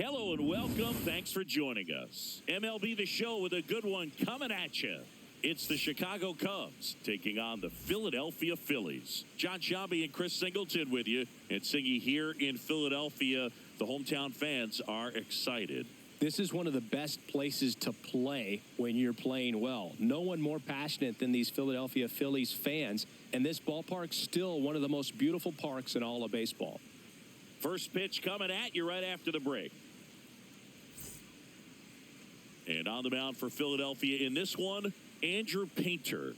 Hello and welcome. Thanks for joining us. MLB The Show with a good one coming at you. It's the Chicago Cubs taking on the Philadelphia Phillies. John Sciambi and Chris Singleton with you. And Singy here in Philadelphia. The hometown fans are excited. This is one of the best places to play when you're playing well. No one more passionate than these Philadelphia Phillies fans. And this ballpark's still one of the most beautiful parks in all of baseball. First pitch coming at you right after the break. And on the mound for Philadelphia in this one, Andrew Painter.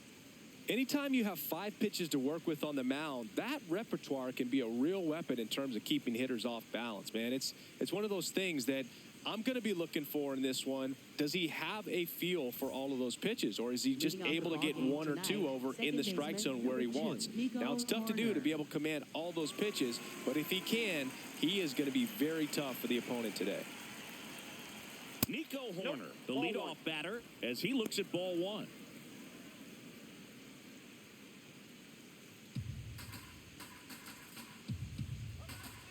Anytime you have 5 pitches to work with on the mound, that repertoire can be a real weapon in terms of keeping hitters off balance, man. It's one of those things that I'm going to be looking for in this one. Does he have a feel for all of those pitches, or is he just able to get 1 or 2 over in the strike zone where he wants? Now, it's tough to do to be able to command all those pitches, but if he can, he is going to be very tough for the opponent today. Nico Horner, the leadoff batter, as he looks at ball 1.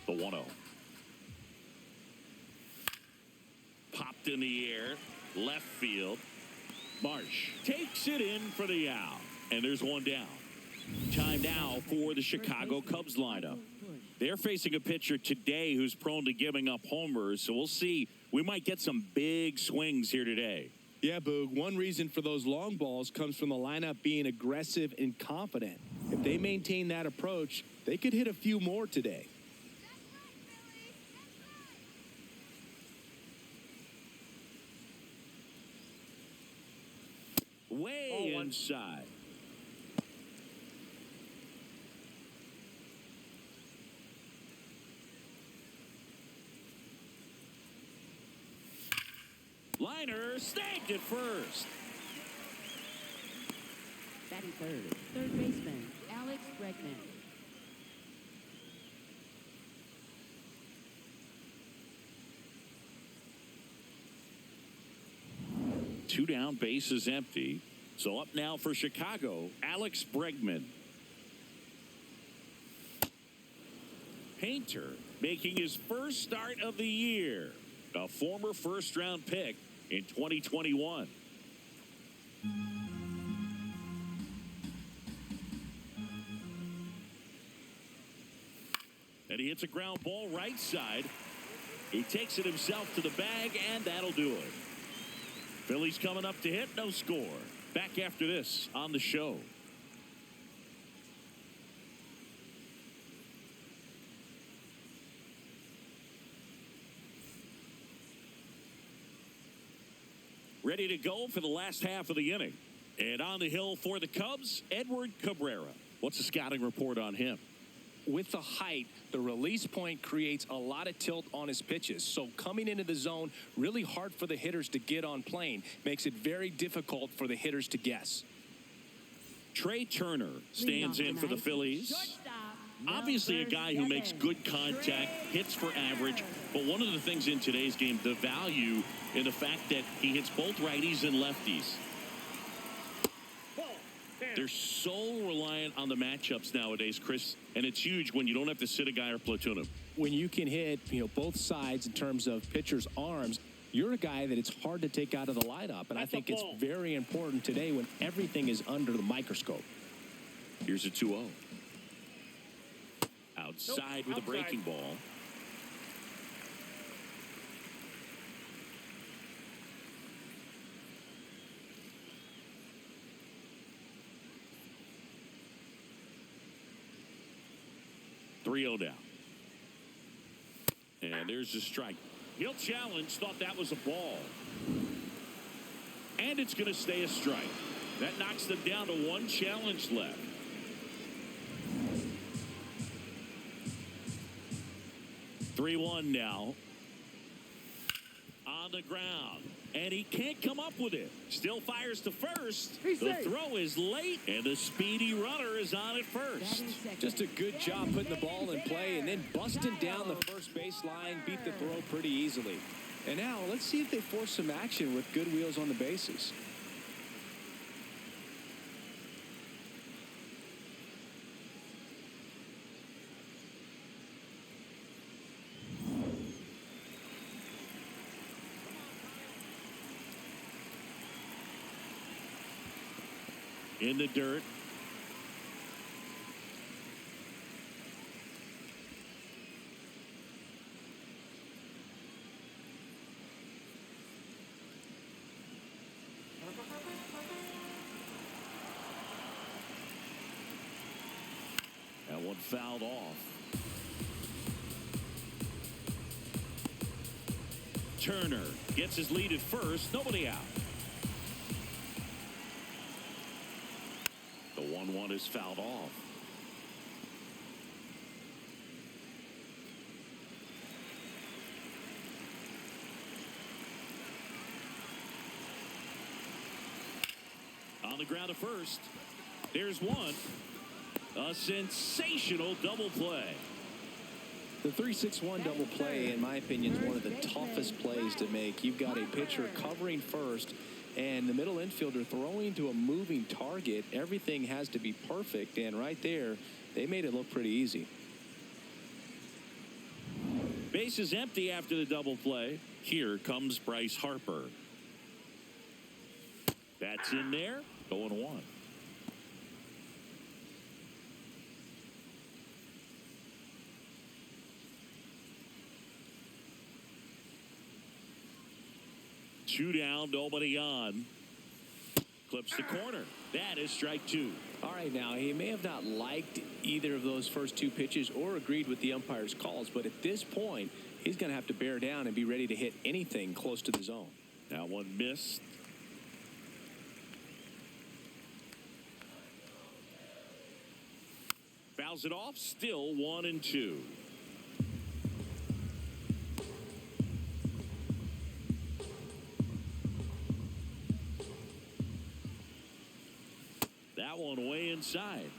The 1-0. Popped in the air, left field. Marsh takes it in for the out, and there's one down. Time now for the Chicago Cubs lineup. They're facing a pitcher today who's prone to giving up homers, so we'll see. We might get some big swings here today. Yeah, Boog, one reason for those long balls comes from the lineup being aggressive and confident. If they maintain that approach, they could hit a few more today. Way inside. Liner snagged at first. Batting third baseman, Alex Bregman. Two down, bases empty. So up now for Chicago, Alex Bregman. Painter making his first start of the year. A former first-round pick in 2021. And he hits a ground ball right side. He takes it himself to the bag, and that'll do it. Phillies coming up to hit, no score. Back after this on the show. Ready to go for the last half of the inning. And on the hill for the Cubs, Edward Cabrera. What's the scouting report on him? With the height, the release point creates a lot of tilt on his pitches. So coming into the zone, really hard for the hitters to get on plane. Makes it very difficult for the hitters to guess. Trey Turner stands in for the Phillies. Obviously a guy who makes good contact, hits for average. But one of the things in today's game, the value in the fact that he hits both righties and lefties. They're so reliant on the matchups nowadays, Chris, and it's huge when you don't have to sit a guy or platoon him. When you can hit, both sides in terms of pitchers' arms, you're a guy that it's hard to take out of the lineup, and I think it's very important today when everything is under the microscope. Here's a 2-0. Outside with a breaking ball. .3-0 down. And there's a strike. He'll challenge, thought that was a ball. And it's going to stay a strike. That knocks them down to 1 challenge left. .3-1 now. On the ground. And he can't come up with it. Still fires to first. The throw is late, and the speedy runner is on at first. Just a good job putting the ball in play and then busting down the first base line, beat the throw pretty easily. And now let's see if they force some action with good wheels on the bases. in the dirt. That one fouled off. Turner gets his lead at first. Nobody out. The 1-1 is fouled off. On the ground to first. There's one. A sensational double play. The 3-6-1 double play, in my opinion, is one of the toughest plays to make. You've got a pitcher covering first and the middle infielder throwing to a moving target. Everything has to be perfect, and right there, they made it look pretty easy. Base is empty after the double play. Here comes Bryce Harper. That's in there. 0-1. Two down, nobody on. Clips the corner. That is strike two. All right, now, he may have not liked either of those first two pitches or agreed with the umpire's calls, but at this point, he's going to have to bear down and be ready to hit anything close to the zone. That one missed. Fouls it off. Still 1-2. That one way inside.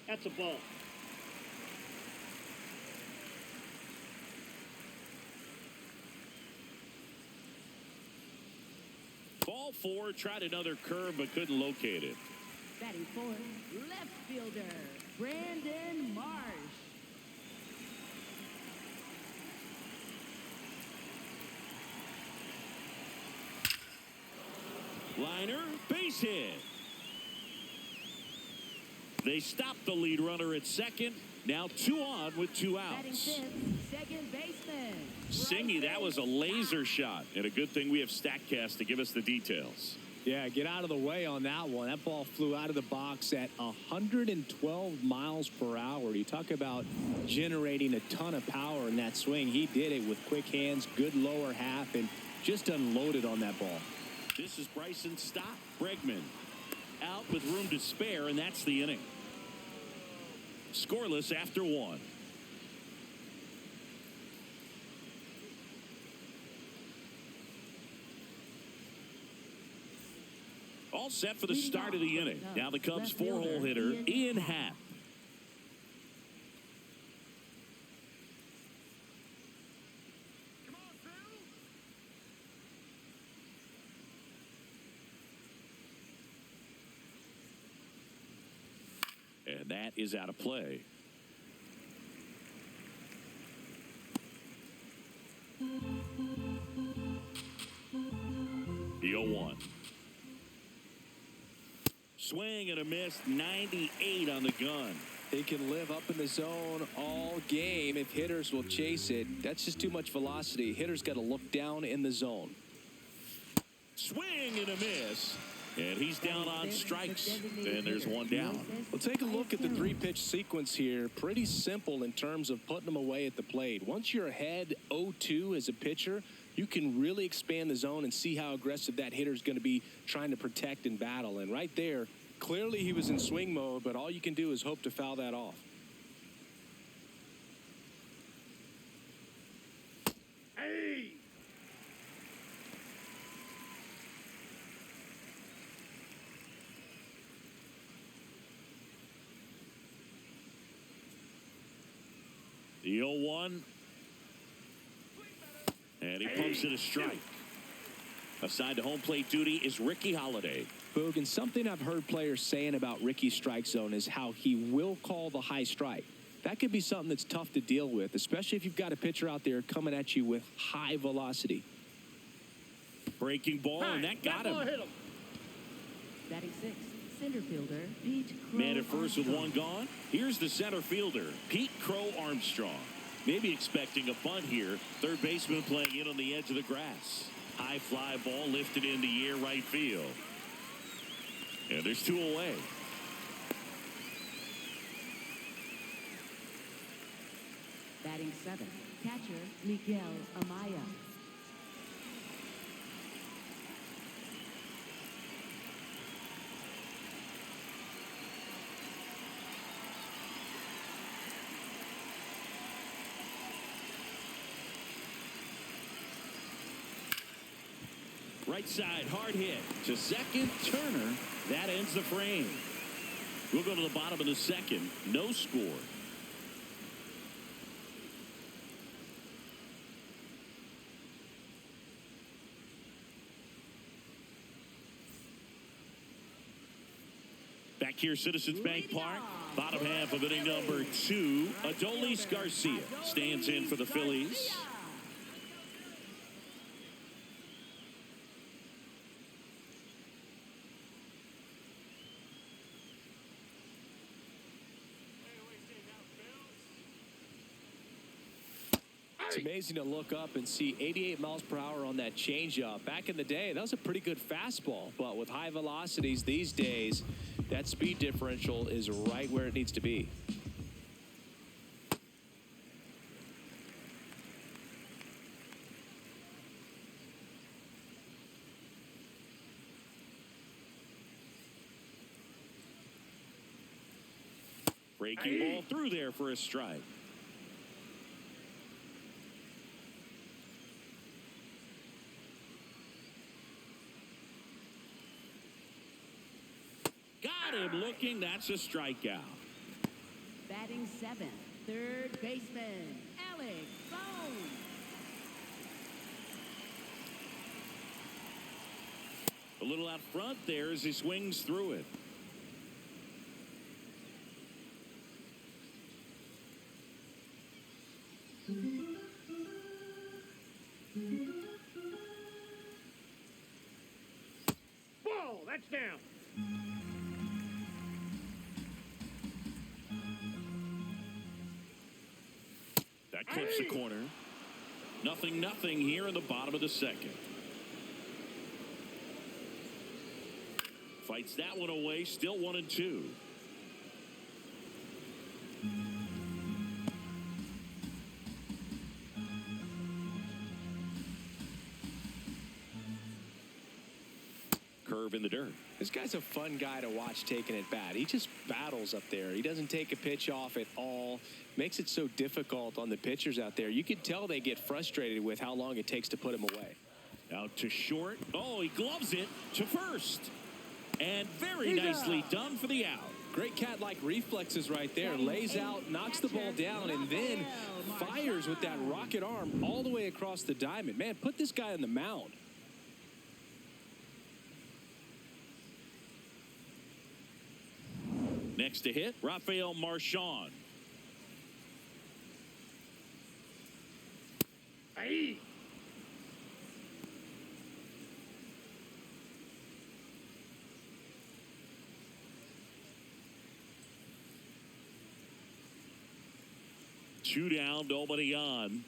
That's a ball. Ball four, tried another curve but couldn't locate it. Batting fourth, left fielder, Brandon Marsh. Liner, base hit. They stopped the lead runner at second. Now 2 on with 2 Batting outs. fifth, second baseman. Singy, that was a laser shot. And a good thing we have StatCast to give us the details. Yeah, get out of the way on that one. That ball flew out of the box at 112 miles per hour. You talk about generating a ton of power in that swing. He did it with quick hands, good lower half, and just unloaded on that ball. This is Bryson Stott. Bregman out with room to spare, and that's the inning. Scoreless after 1. All set for the start of the inning. Now the Cubs 4-hole hitter, Ian Happ. And that is out of play. The 0-1. Swing and a miss, 98 on the gun. He can live up in the zone all game if hitters will chase it. That's just too much velocity. Hitters got to look down in the zone. Swing and a miss. And he's down on strikes. And there's 1 down. Well, take a look at the 3-pitch sequence here. Pretty simple in terms of putting them away at the plate. Once you're ahead 0-2 as a pitcher, you can really expand the zone and see how aggressive that hitter's going to be trying to protect and battle. And right there, clearly he was in swing mode, but all you can do is hope to foul that off. Hey! The 0-1. And he pumps it a strike. Assigned to home plate duty is Ricky Holiday. Boog, and something I've heard players saying about Ricky's strike zone is how he will call the high strike. that could be something that's tough to deal with, especially if you've got a pitcher out there coming at you with high velocity. Breaking ball, and that got him. Batting 6, center fielder Pete Crow Man at first with Armstrong. one gone. Here's the center fielder, Pete Crow Armstrong. Maybe expecting a bunt here. Third baseman playing in on the edge of the grass. High fly ball lifted in the air right field. And there's 2 away. Batting 7, catcher Miguel Amaya. Right side, hard hit to second. Turner. That ends the frame. We'll go to the bottom of the second. No score. Back here, Citizens Bank Park. Bottom half of inning number 2. Adolis Garcia stands in for the Phillies. It's amazing to look up and see 88 miles per hour on that changeup. Back in the day, that was a pretty good fastball. But with high velocities these days, that speed differential is right where it needs to be. Breaking ball through there for a strike. Got him looking. That's a strikeout. Batting 7, third baseman Alex Bone. A little out front there as he swings through it. Ball, that's down. That clips the corner. 0-0 here in the bottom of the second. Fights that one away. Still 1-2. Curve in the dirt. This guy's a fun guy to watch taking at bat. He just battles up there. He doesn't take a pitch off at all. Makes it so difficult on the pitchers out there. You can tell they get frustrated with how long it takes to put him away. Out to short. Oh, he gloves it to first. And very nicely done for the out. Great cat-like reflexes right there. Lays out, knocks the ball down, and then fires with that rocket arm all the way across the diamond. Man, put this guy on the mound. Next to hit, Rafael Marchand. Hey. Two down, nobody on.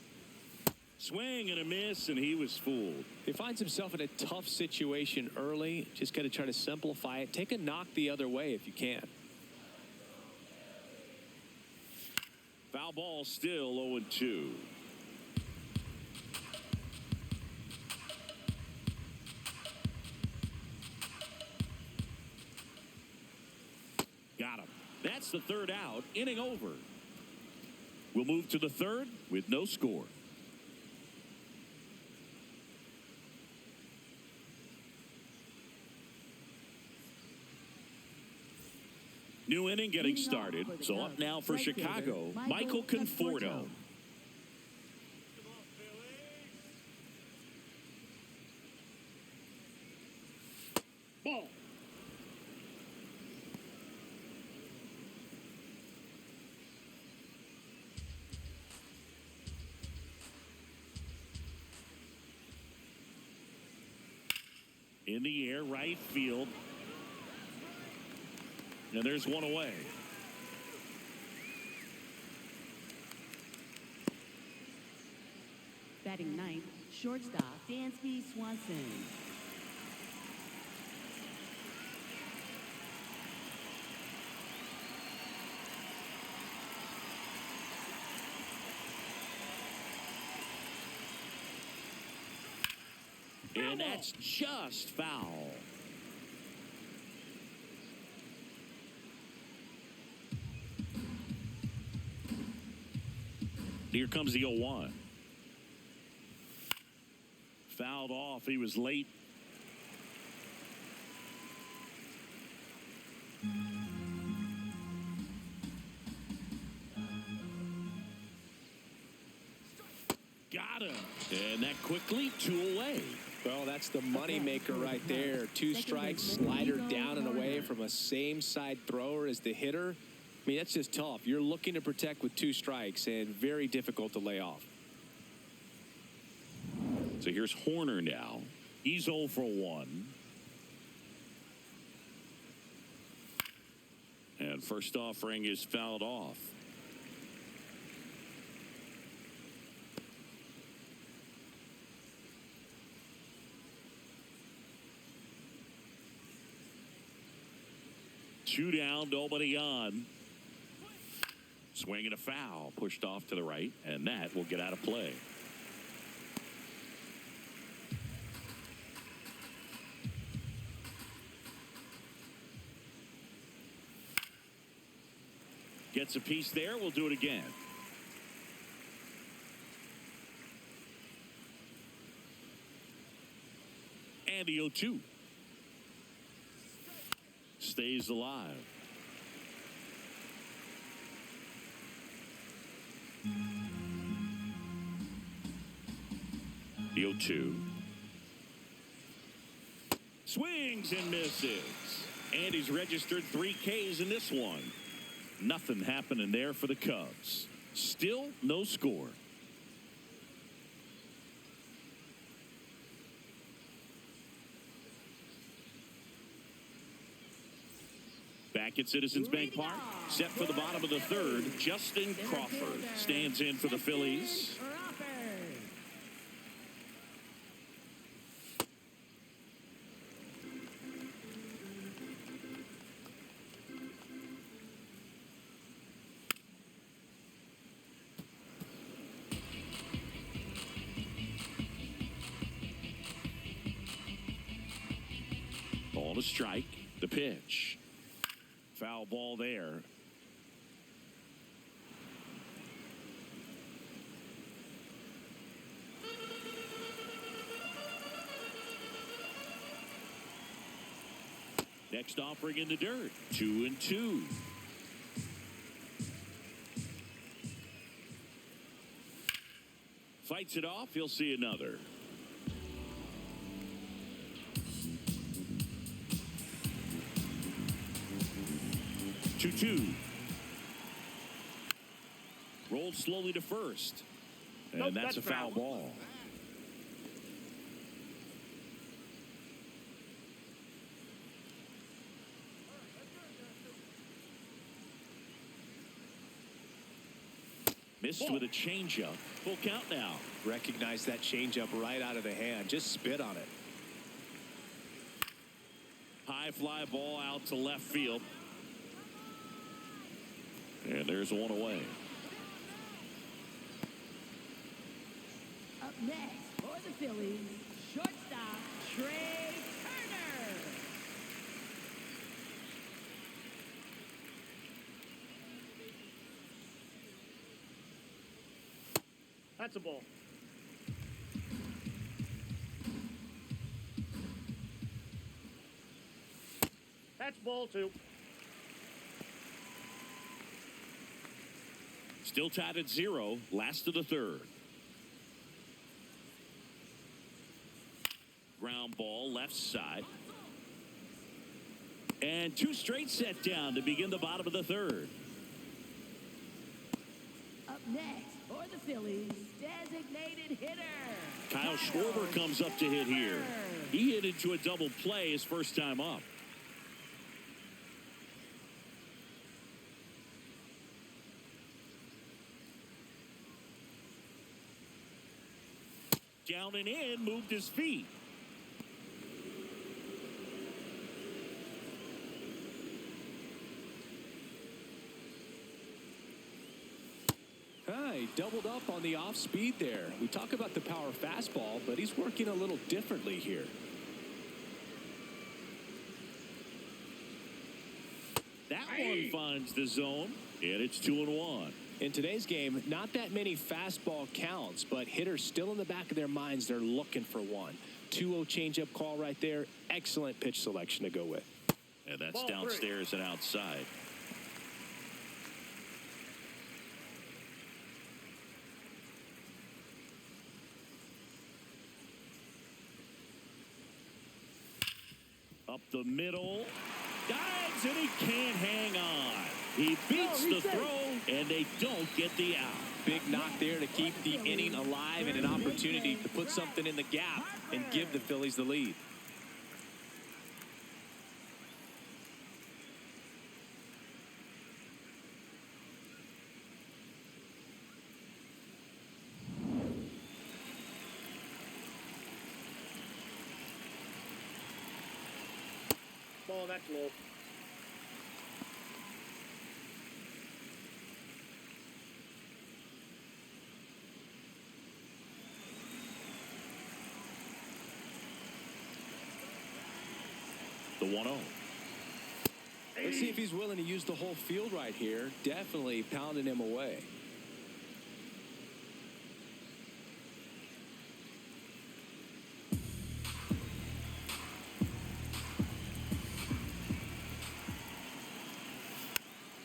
Swing and a miss, and he was fooled. He finds himself in a tough situation early. Just got to try to simplify it. Take a knock the other way if you can. Foul ball still 0-2. Got him. That's the third out. Inning over. We'll move to the third with no score. New inning getting started. So up now for Chicago, Michael Conforto. Ball. In the air, right field. And there's one away. Batting ninth, shortstop Dansby Swanson. And that's just foul. Here comes the 0-1. Fouled off. He was late. Got him. And that quickly, 2 away. Well, that's the money maker right there. 2 strikes, slider down and away from a same side thrower as the hitter. I mean, that's just tough. You're looking to protect with 2 strikes and very difficult to lay off. So here's Horner now. He's 0 for 1. And first offering is fouled off. Two down, nobody on. Swinging a foul, pushed off to the right, and that will get out of play. Gets a piece there. We'll do it again. And the 0-2. Stays alive. The 0-2. Swings and misses. And he's registered 3 Ks in this one. Nothing happening there for the Cubs. Still no score. Back at Citizens Bank Park, set for the bottom of the 3rd, Justin Crawford stands in for the Phillies. Ball to strike. The pitch. Foul ball there. Next offering in the dirt. 2-2. Fights it off. He'll see another. 2-2. Rolled slowly to first. And that's a foul ball. Missed with a changeup. Full count now. Recognize that changeup right out of the hand. Just spit on it. High fly ball out to left field. And there's one away. Up next for the Phillies, shortstop Trey Turner. That's a ball. That's ball 2. Still tied at 0. Last of the 3rd. Ground ball left side. And 2 straight set down to begin the bottom of the 3rd. Up next for the Phillies, designated hitter. Kyle Schwarber comes up to hit here. He hit into a double play his first time up. Down and in, moved his feet. He doubled up on the off speed there. We talk about the power fastball, but he's working a little differently here. That one finds the zone, and it's 2-1. In today's game, not that many fastball counts, but hitters still in the back of their minds, they're looking for one. 2-0 changeup call right there. Excellent pitch selection to go with. And that's downstairs and outside. Up the middle. Dives, and he can't hang on. He beats the throw, and they don't get the out. Big knock there to keep the inning alive and an opportunity to put something in the gap and give the Phillies the lead. Ball, that's low. The 1-0. Let's see if he's willing to use the whole field right here. Definitely pounding him away.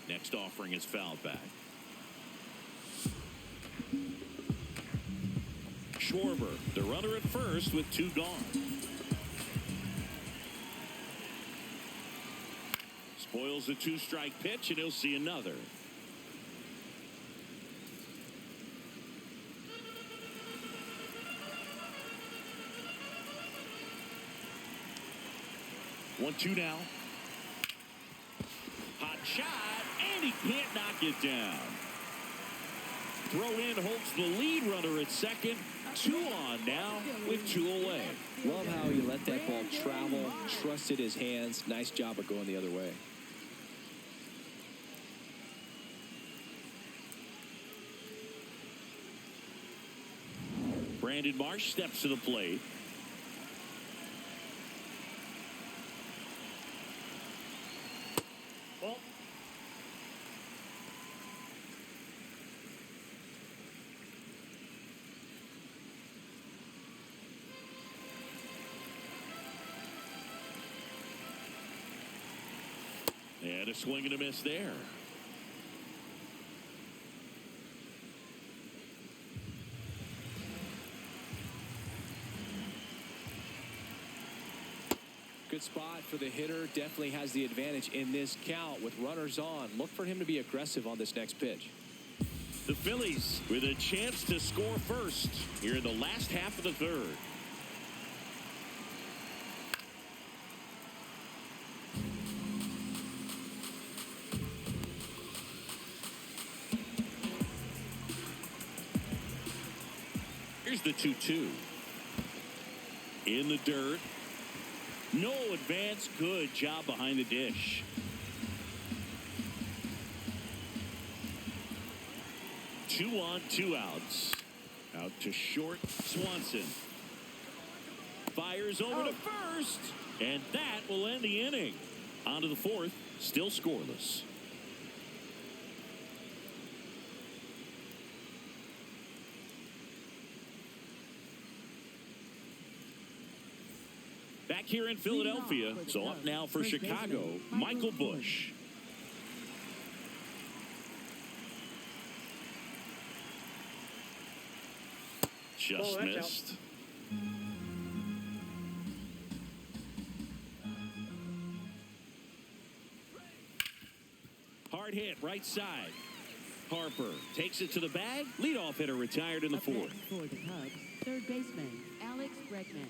Next offering is fouled back. Schwarber, the runner at first with 2 gone. Spoils a 2-strike pitch, and he'll see another. One, 2 now. Hot shot, and he can't knock it down. Throw in holds the lead runner at second. 2 on now with 2 away. Love how he let that ball travel, trusted his hands. Nice job of going the other way. Brandon Marsh steps to the plate. Ball. And a swing and a miss there. Good spot for the hitter. Definitely has the advantage in this count with runners on. Look for him to be aggressive on this next pitch. The Phillies with a chance to score first here in the last half of the third. Here's the 2-2. In the dirt. No advance. Good job behind the dish. Two on, 2 outs. Out to short. Swanson fires over to first, and that will end the inning. On to the 4th, still scoreless. Back here in Philadelphia, so up now for Chicago, Michael Busch. Just missed. Hard hit, right side. Harper takes it to the bag. Leadoff hitter retired in the Up fourth. next for the Cubs, third baseman Alex Bregman.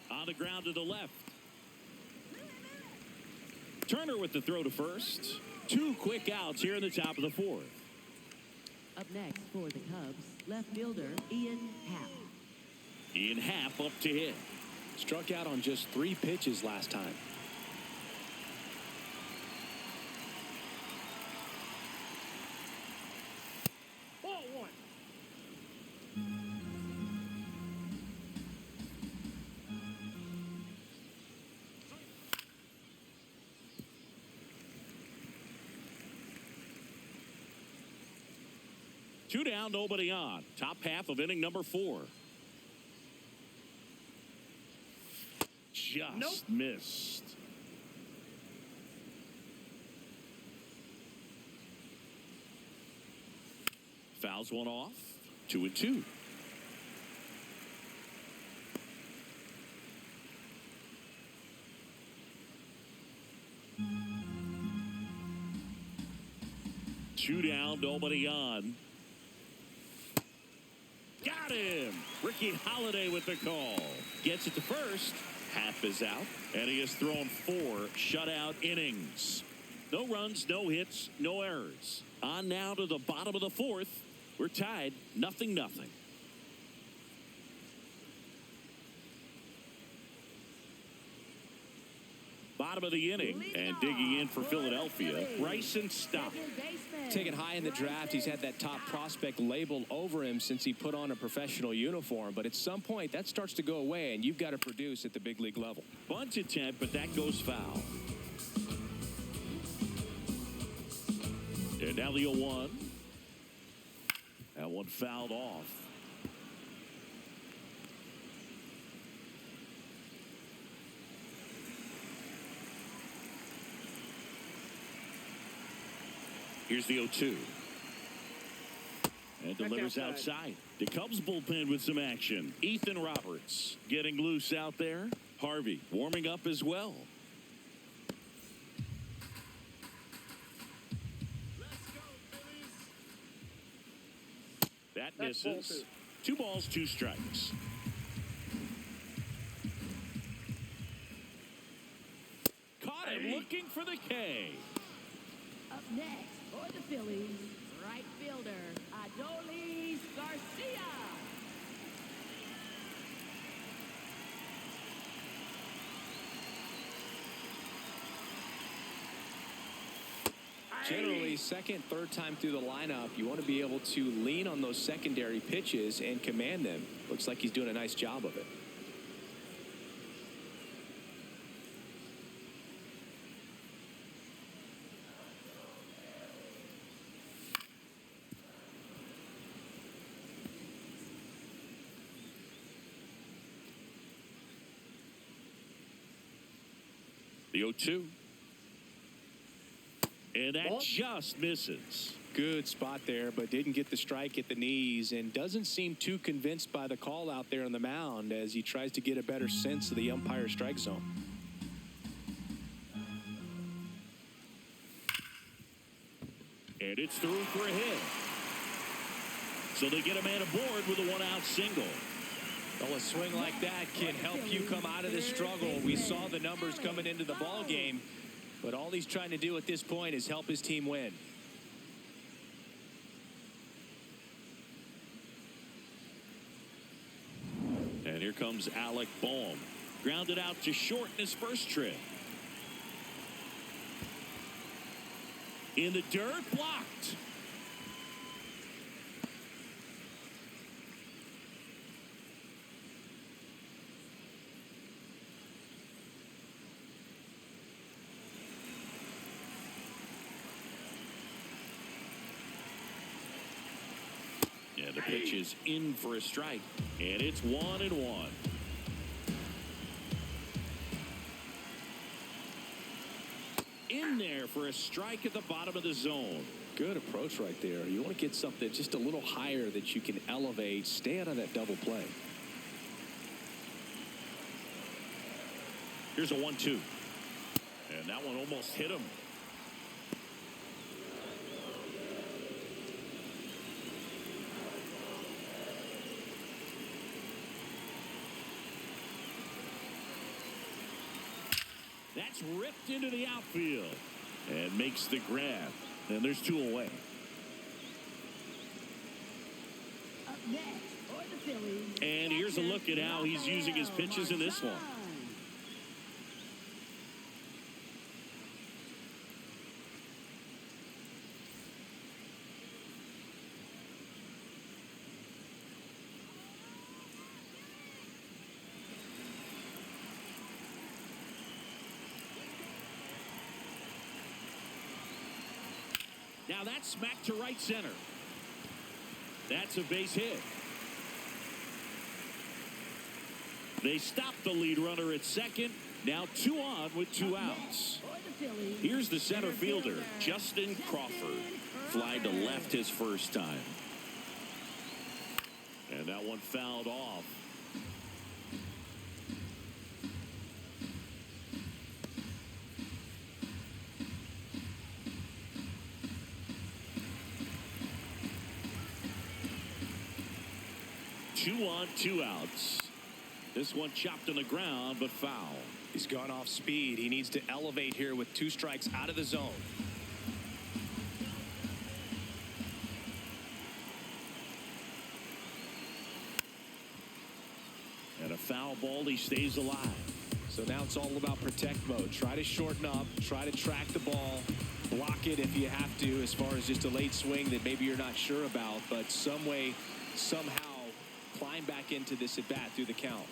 On the ground to the left. Turner with the throw to first. 2 quick outs here in the top of the fourth. Up next for the Cubs, left fielder Ian Happ. Ian Happ up to hit. Struck out on just 3 pitches last time. Ball one. Two down, nobody on. Top half of inning number 4. Just missed. Fouls one off. 2-2. Two down, nobody on. Got him. Ricky Holiday with the call. Gets it to first. Happ is out, and he has thrown 4 shutout innings. No runs, no hits, no errors. On now to the bottom of the fourth. We're tied, 0-0. Bottom of the inning, and digging in for Philadelphia, Bryson Stott. Second baseman. Taken high in the draft, he's had that top prospect labeled over him since he put on a professional uniform. But at some point, that starts to go away, and you've got to produce at the big league level. Bunt attempt, but that goes foul. And now the 0-1. That one fouled off. Here's the 0-2. And delivers outside. The Cubs bullpen with some action. Ethan Roberts getting loose out there. Harvey warming up as well. That misses. 2 balls, 2 strikes. Caught him looking for the K. Up next for the Phillies, right fielder Adolis Garcia. Generally, second, third time through the lineup, you want to be able to lean on those secondary pitches and command them. Looks like he's doing a nice job of it. The 0-2. And that just misses. Good spot there, but didn't get the strike at the knees and doesn't seem too convinced by the call out there on the mound as he tries to get a better sense of the umpire's strike zone. And it's through for a hit. So they get a man aboard with a 1-out single. Well, a swing like that can help you come out of this struggle. We saw the numbers coming into the ball game, but all he's trying to do at this point is help his team win. And here comes Alec Bohm. Grounded out to short in his first trip. In the dirt, blocked. Yeah, the pitch is in for a strike, and it's 1-1. In there for for a strike at the bottom of the zone. Good approach right there. You want to get something just a little higher that you can elevate. Stay out of that double play. Here's a 1-2. And that one almost hit him. That's ripped into the outfield and makes the grab. And there's 2 away. Up next for the Phillies. And here's a look at how he's using his pitches in this one. Now that's smacked to right center. That's a base hit. They stop the lead runner at second. Now 2 on with 2 outs. Here's the center fielder, Justin Crawford. Fly to left his first time. And that one fouled off. Two on, 2 outs. This one chopped on the ground, but foul. He's gone off speed. He needs to elevate here with 2 strikes out of the zone. And a foul ball, he stays alive. So now it's all about protect mode. Try to shorten up, try to track the ball, block it if you have to, as far as just a late swing that maybe you're not sure about, but some way, somehow climb back into this at bat through the count.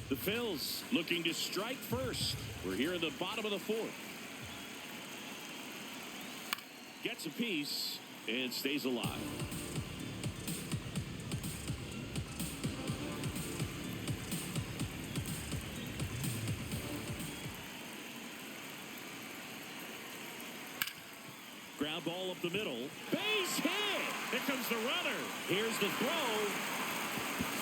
The Phils looking to strike first. We're here in the bottom of the 4th. Gets a piece and stays alive. Ground ball up the middle. Base hit. Here comes the runner. Here's the throw.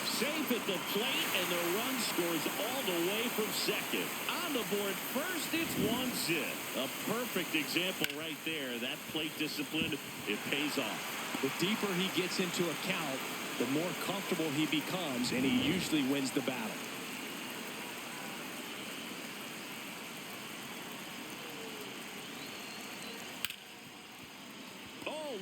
Safe at the plate, and the run scores all the way from second. On the board first, it's 1-0. A perfect example right there. That plate discipline, it pays off. The deeper he gets into a count, the more comfortable he becomes, and he usually wins the battle.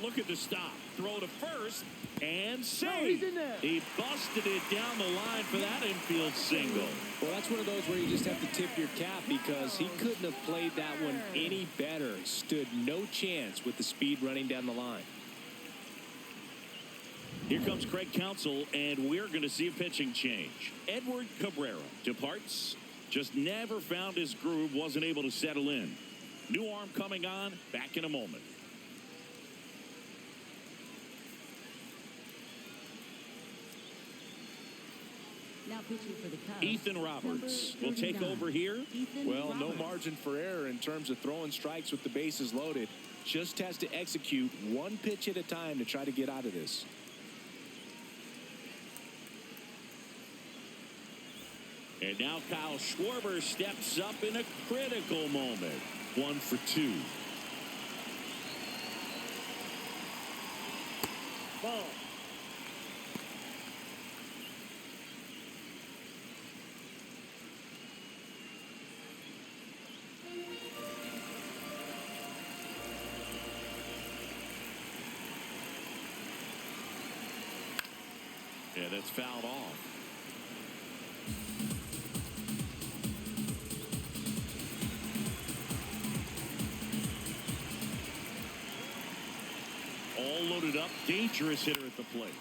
Look at the stop. Throw to first and save. No, he's in there. He busted it down the line for that infield single. Well, that's one of those where you just have to tip your cap because he couldn't have played that one any better. Stood no chance with the speed running down the line. Here comes Craig Counsell, and we're going to see a pitching change. Edward Cabrera departs. Just never found his groove, wasn't able to settle in. New arm coming on, back in a moment. Now pitching for the Cubs, Ethan Roberts will take over here. Well, no margin for error in terms of throwing strikes with the bases loaded. Just has to execute 1 pitch at a time to try to get out of this. And now Kyle Schwarber steps up in a critical moment. 1 for 2. Ball. Yeah, that's fouled off. All loaded up, dangerous hitter at the plate.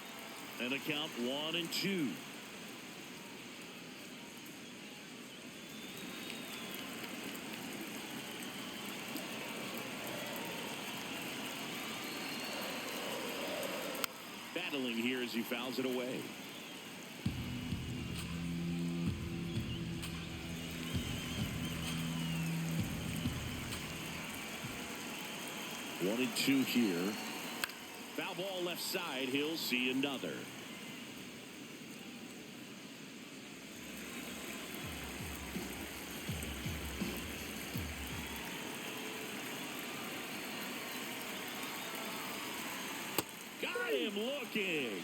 And a count 1-2. Battling here as he fouls it away. 1-2 here. Foul ball left side. He'll see another. Got him looking.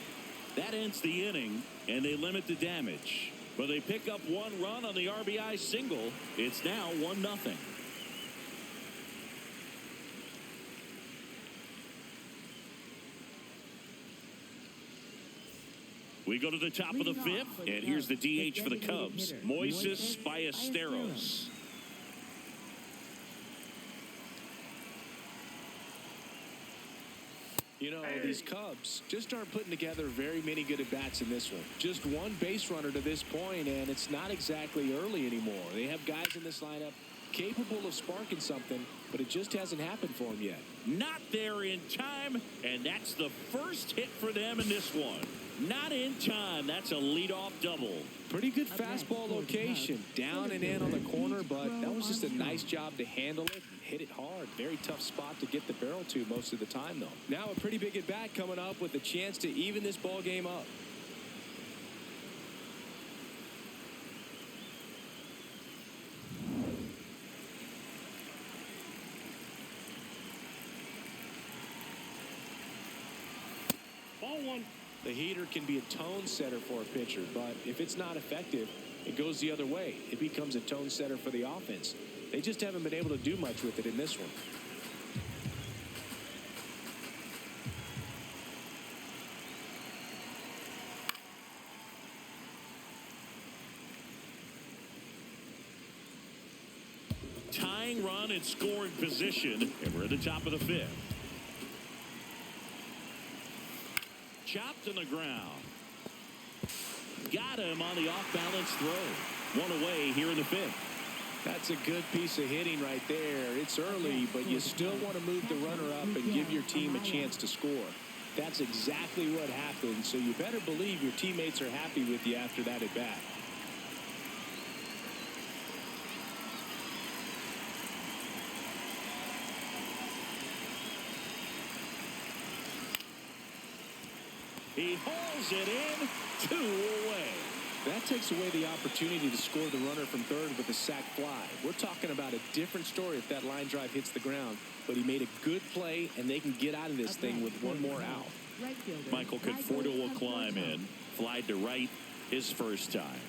That ends the inning, and they limit the damage. But they pick up one run on the RBI single. It's now 1-0. We go to the top of the fifth, and here's the DH for the Cubs, Moises Ballesteros. You know, these Cubs just aren't putting together very many good at-bats in this one. Just one base runner to this point, and it's not exactly early anymore. They have guys in this lineup capable of sparking something, but it just hasn't happened for them yet. Not there in time, and that's the first hit for them in this one. Not in time. That's a leadoff double. Pretty good fastball location. Down and in on the corner, but that was just a nice job to handle it and hit it hard. Very tough spot to get the barrel to most of the time, though. Now a pretty big at-bat coming up with a chance to even this ball game up. Ball one. The heater can be a tone setter for a pitcher, but if it's not effective, it goes the other way. It becomes a tone setter for the offense. They just haven't been able to do much with it in this one. Tying run in scoring position, and we're at the top of the fifth. Chopped on the ground. Got him on the off-balance throw. One away here in the fifth. That's a good piece of hitting right there. It's early, but you still want to move the runner up and give your team a chance to score. That's exactly what happened, so you better believe your teammates are happy with you after that at-bat. He hauls it in, 2 away. That takes away the opportunity to score the runner from third with a sac fly. We're talking about a different story if that line drive hits the ground, but he made a good play, and they can get out of this thing with one more out. Michael Conforto will climb in, fly to right his first time.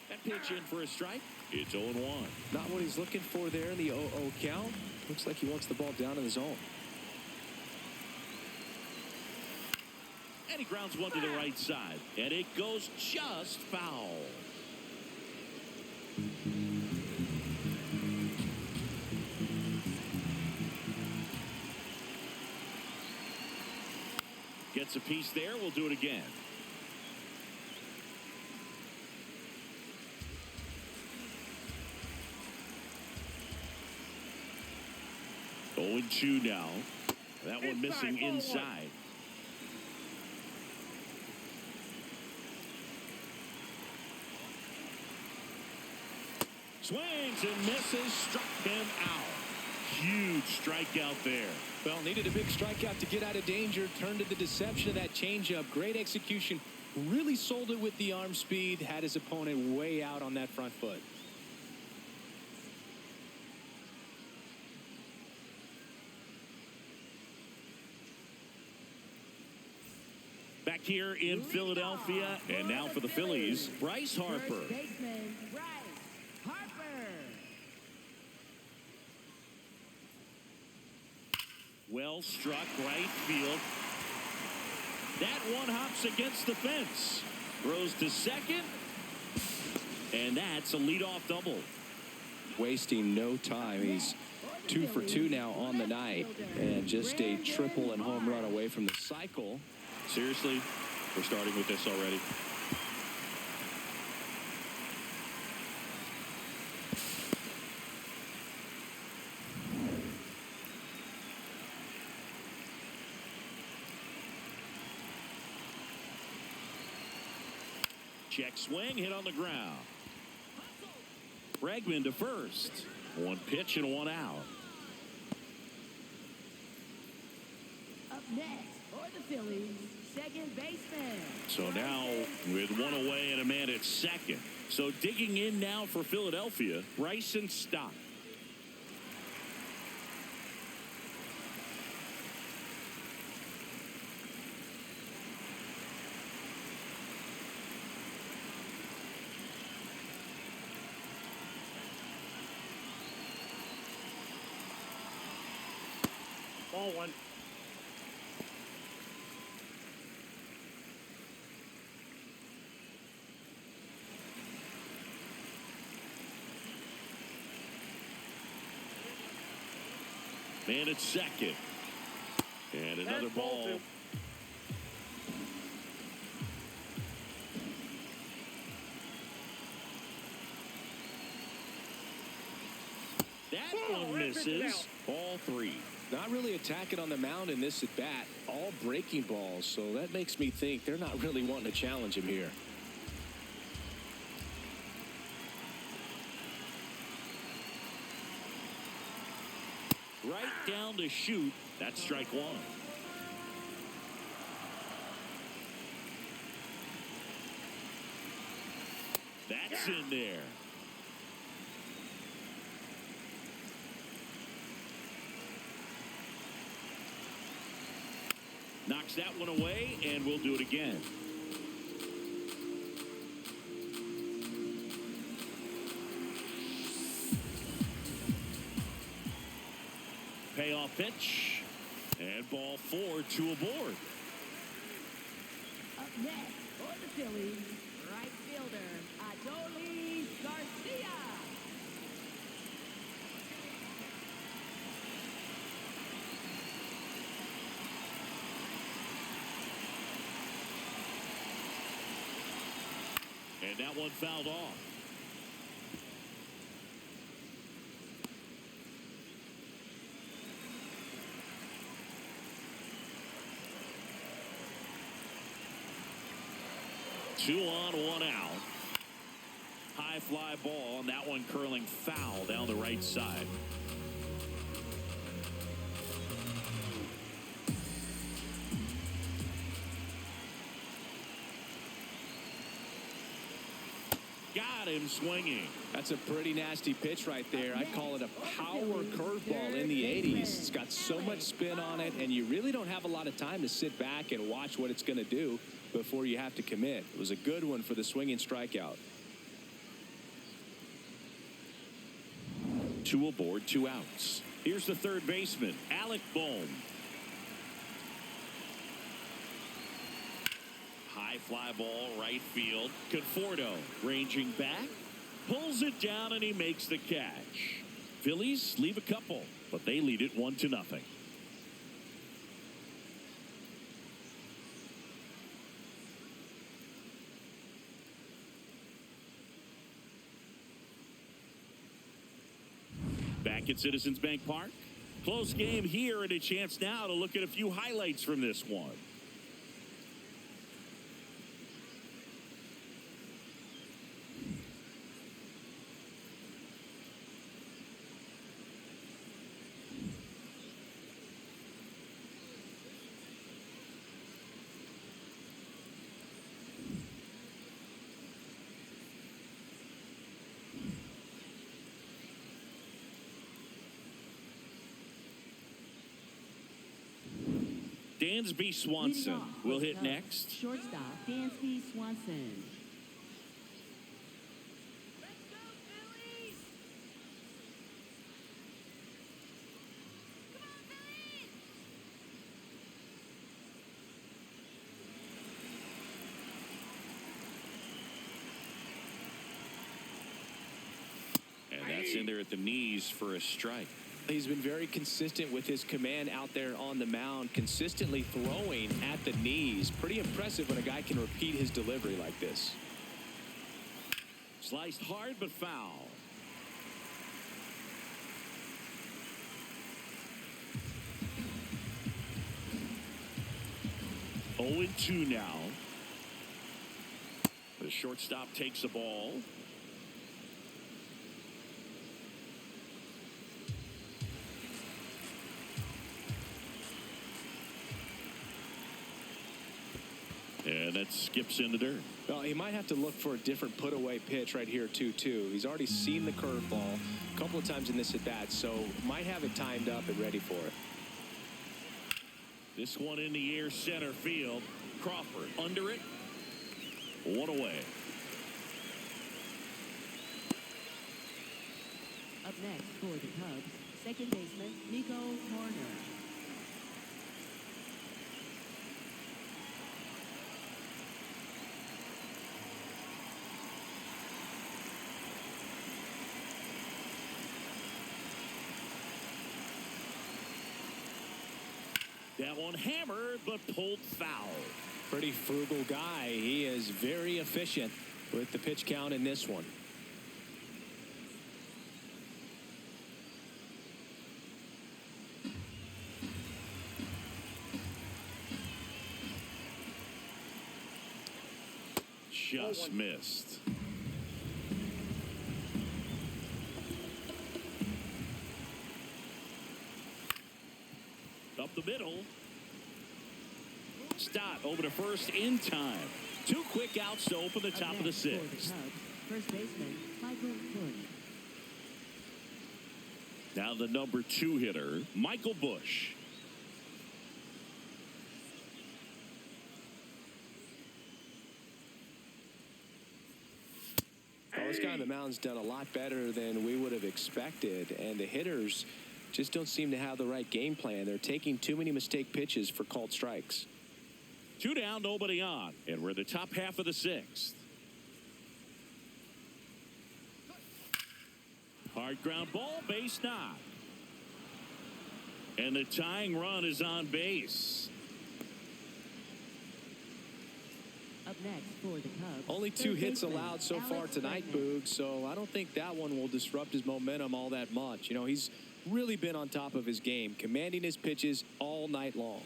That pitch in for a strike. It's 0-1. Not what he's looking for there in the 0-0 count. Looks like he wants the ball down in the zone. And he grounds one to the right side. And it goes just foul. Gets a piece there. We'll do it again. Oh, 0-2 now. That one missing inside. Swings and misses, struck him out. Huge strikeout there. Well, needed a big strikeout to get out of danger. Turned to the deception of that changeup. Great execution. Really sold it with the arm speed. Had his opponent way out on that front foot. Back here in Philadelphia, and now for the Phillies, Bryce Harper. First baseman, Bryce Harper. Well struck right field. That one hops against the fence. Throws to second. And that's a leadoff double. Wasting no time. He's 2 for 2 now on the night. And just a triple and home run away from the cycle. Seriously, we're starting with this already. Check swing, hit on the ground. Bregman to first. One pitch and one out. Up next for the Phillies, second baseman. So now with one away and a man at second. So digging in now for Philadelphia, Bryson Stott. Ball one. Man at second. And another That's ball ball. two. That one misses. Ball three. Not really attacking on the mound in this at bat. All breaking balls. So that makes me think they're not really wanting to challenge him here. Right down to shoot. That's strike one. That's in there. Knocks that one away, and we'll do it again. Payoff pitch. And ball four, two aboard. Up next for the Phillies, right fielder, Adolis Garcia. And that one fouled off. Two on, one out. High fly ball, and that one curling foul down the right side. Got him swinging. That's a pretty nasty pitch right there. I'd call it a power curveball in the 80s. It's got so much spin on it, and you really don't have a lot of time to sit back and watch what it's going to do before you have to commit. It was a good one for the swinging strikeout. Two aboard, two outs. Here's the third baseman, Alec Bohm. High fly ball, right field. Conforto ranging back, pulls it down, and he makes the catch. Phillies leave a couple, but they lead it 1-0. Back at Citizens Bank Park. Close game here, and a chance now to look at a few highlights from this one. Dansby Swanson will hit next. Shortstop, Dansby Swanson. And that's in there at the knees for a strike. He's been very consistent with his command out there on the mound, consistently throwing at the knees. Pretty impressive when a guy can repeat his delivery like this. Sliced hard but foul. Oh, 0-2 now. The shortstop takes the ball. that skips in the dirt. Well, he might have to look for a different put-away pitch right here, too. He's already seen the curveball a couple of times in this at-bat, so might have it timed up and ready for it. This one in the air, center field. Crawford under it. One away. Up next for the Cubs, second baseman Nico Horner. That one hammered, but pulled foul. Pretty frugal guy. He is very efficient with the pitch count in this one. Just missed. Up the middle. Stott over to first in time. 2 quick outs to open the top of the 6th. First baseman Michael Busch. Now the number 2 hitter, Michael Busch. Well, this guy on the mound's done a lot better than we would have expected, and the hitters just don't seem to have the right game plan. They're taking too many mistake pitches for called strikes. 2 down, nobody on, and we're in the top half of the 6th. Hard ground ball, base knock. And the tying run is on base. Up next for the Cubs. Only 2 third hits baseman, allowed so far Alex tonight, Bregman. Boog, so I don't think that one will disrupt his momentum all that much. You know, he's really been on top of his game, commanding his pitches all night long.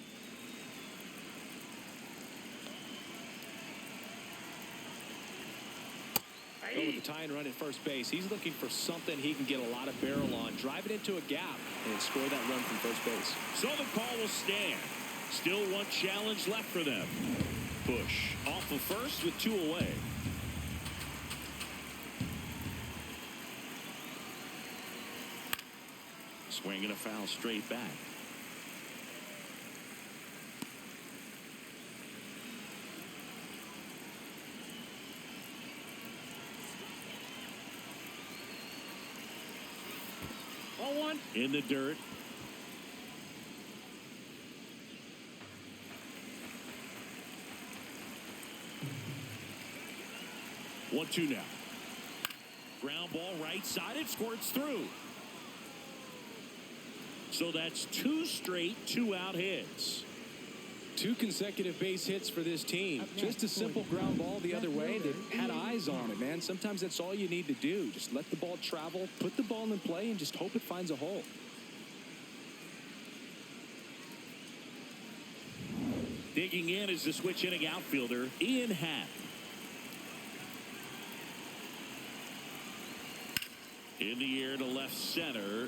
With the tying run at first base, he's looking for something he can get a lot of barrel on, drive it into a gap, and score that run from first base. So the call will stand. Still one challenge left for them. Busch off of first with 2 away. Swinging a foul straight back. In the dirt. One, 2 now. Ground ball right side. It squirts through. So that's 2 straight 2-out hits. 2 consecutive base hits for this team. Just a simple ground ball the other way. They had eyes on it, man. Sometimes that's all you need to do. Just let the ball travel, put the ball in play, and just hope it finds a hole. Digging in is the switch hitting outfielder, Ian Happ. In the air to left center.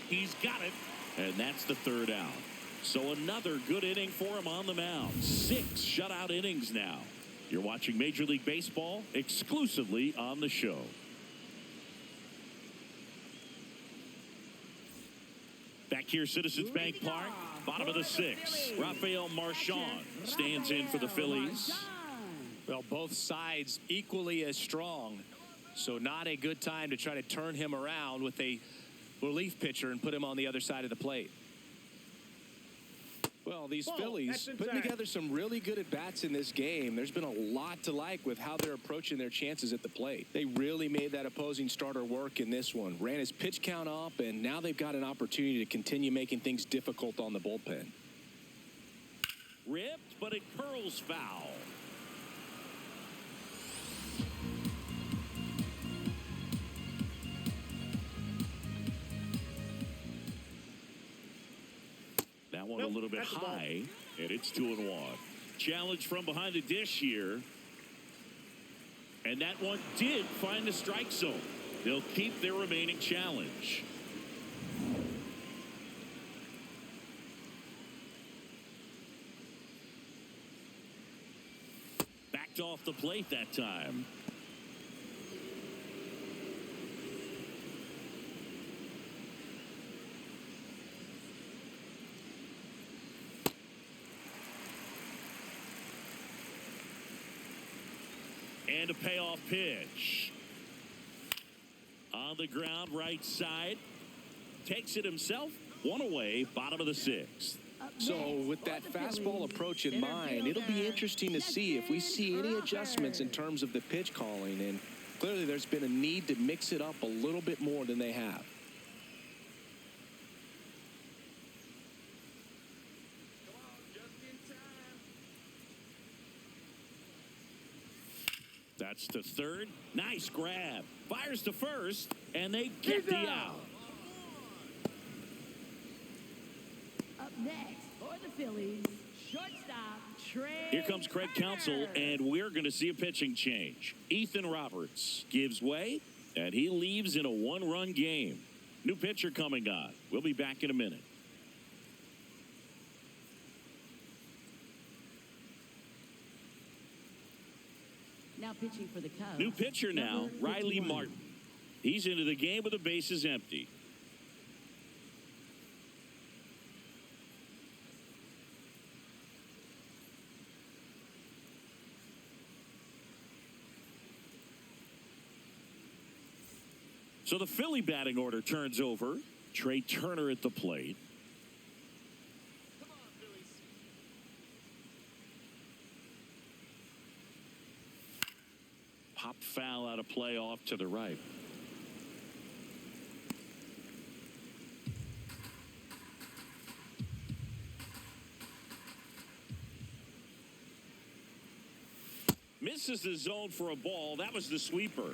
He's got it. And that's the 3rd out. So another good inning for him on the mound. 6 shutout innings now. You're watching Major League Baseball exclusively on the show. Back here, Citizens Bank Park, bottom of the 6th. Rafael Marchand stands in for the Phillies. Well, both sides equally as strong. So not a good time to try to turn him around with a relief pitcher and put him on the other side of the plate. Well, these Phillies putting together some really good at-bats in this game. There's been a lot to like with how they're approaching their chances at the plate. They really made that opposing starter work in this one. Ran his pitch count up, and now they've got an opportunity to continue making things difficult on the bullpen. Ripped, but it curls foul. That one a little bit high, and it's 2-1. Challenge from behind the dish here. And that one did find the strike zone. They'll keep their remaining challenge. walked off the plate that time. And a payoff pitch. On the ground, right side. Takes it himself. One away, bottom of the sixth. So with that fastball approach in mind, it'll be interesting to see if we see any adjustments in terms of the pitch calling. And clearly there's been a need to mix it up a little bit more than they have. That's to third. Nice grab. Fires to first, and they get the out. Up next for the Phillies, shortstop Trey. Here comes Craig Counsell, and we're going to see a pitching change. Ethan Roberts gives way, and he leaves in a one-run game. New pitcher coming on. We'll be back in a minute. Now pitching for the Cubs. New pitcher now, Number Riley 51. Martin. He's into the game with the bases empty. So the Philly batting order turns over. Trey Turner at the plate. Pop foul out of play off to the right. Misses the zone for a ball. That was the sweeper.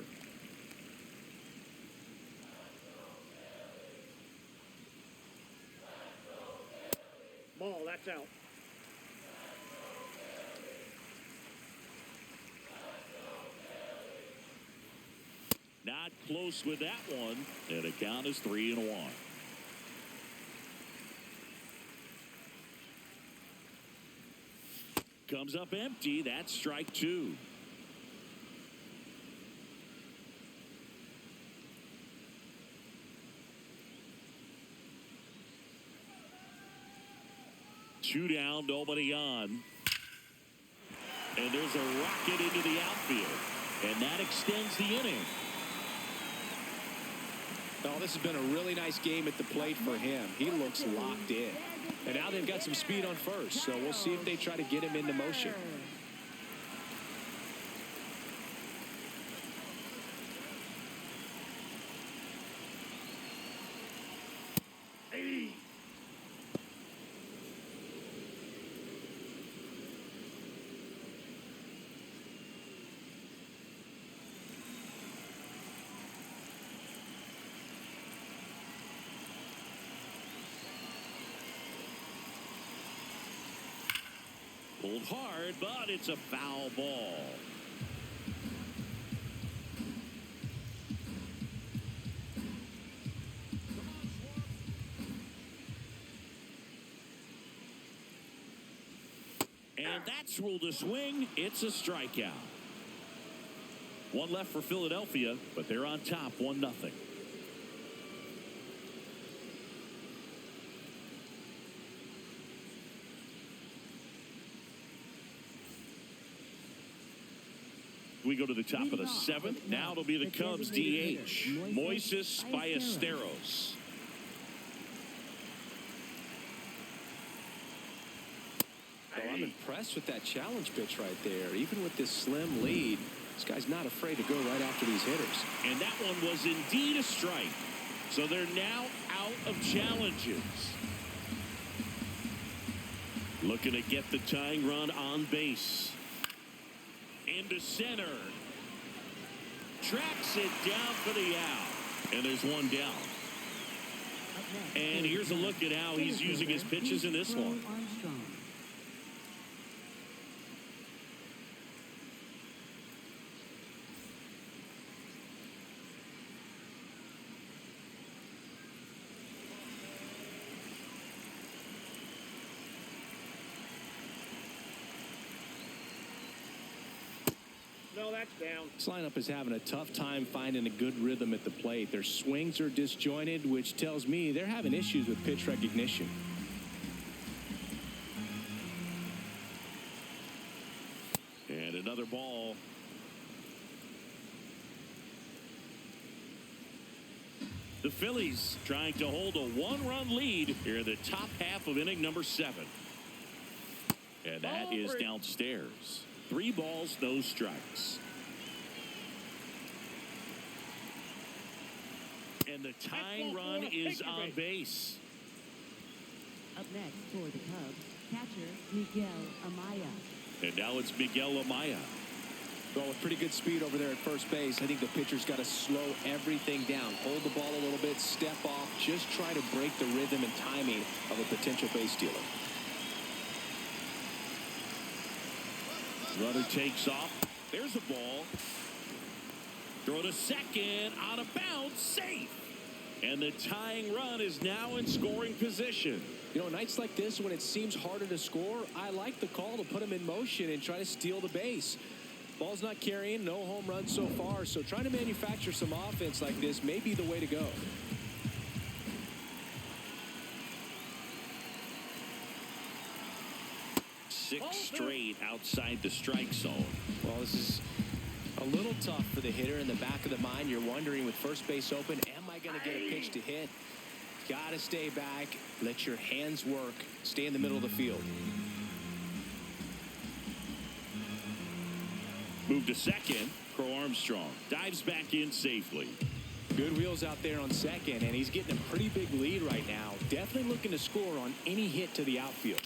Ball, that's out. Not close with that one. And the count is 3-1. Comes up empty. That's strike two. Two down, nobody on. And there's a rocket into the outfield. And that extends the inning. Oh, this has been a really nice game at the plate for him. He looks locked in. And now they've got some speed on first, so we'll see if they try to get him into motion. Pulled hard, but it's a foul ball. And that's ruled a swing. It's a strikeout. One left for Philadelphia, but they're on top 1-0. We go to the top of the seventh. Now it'll be the Cubs DH, Moises Ballesteros. Oh, I'm impressed with that challenge pitch right there. Even with this slim lead, this guy's not afraid to go right after these hitters. And that one was indeed a strike. So they're now out of challenges. Looking to get the tying run on base. Into center. Tracks it down for the out. And there's one down. And here's a look at how he's using his pitches in this one. that's down. This lineup is having a tough time finding a good rhythm at the plate. Their swings are disjointed, which tells me they're having issues with pitch recognition. And another ball. The Phillies trying to hold a one-run lead here in the top half of inning number 7. And that is downstairs. 3 balls, no strikes. And the tying run is on base. Up next for the Cubs, catcher Miguel Amaya. And now it's Miguel Amaya. Well, with pretty good speed over there at first base, I think the pitcher's got to slow everything down. Hold the ball a little bit, step off, just try to break the rhythm and timing of a potential base stealer. Runner takes off. There's a ball. Throw to second. Out of bounds. Safe. And the tying run is now in scoring position. You know, nights like this when it seems harder to score, I like the call to put him in motion and try to steal the base. Ball's not carrying, no home runs so far, so trying to manufacture some offense like this may be the way to go. Six straight outside the strike zone. Well, this is a little tough for the hitter. In the back of the mind, you're wondering with first base open, am I going to get a pitch to hit? Got to stay back, let your hands work, stay in the middle of the field. Move to second. Crow Armstrong dives back in safely. Good wheels out there on second, and he's getting a pretty big lead right now. Definitely looking to score on any hit to the outfield.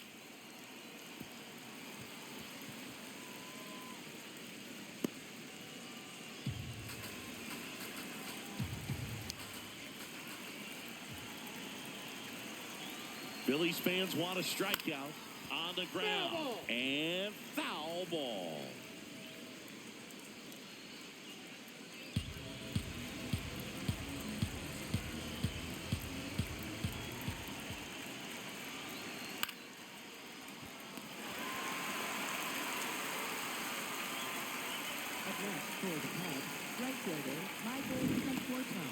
Phillies fans want a strikeout on the ground. And foul ball. Up next for the Cubs, right fielder Michael Conforto.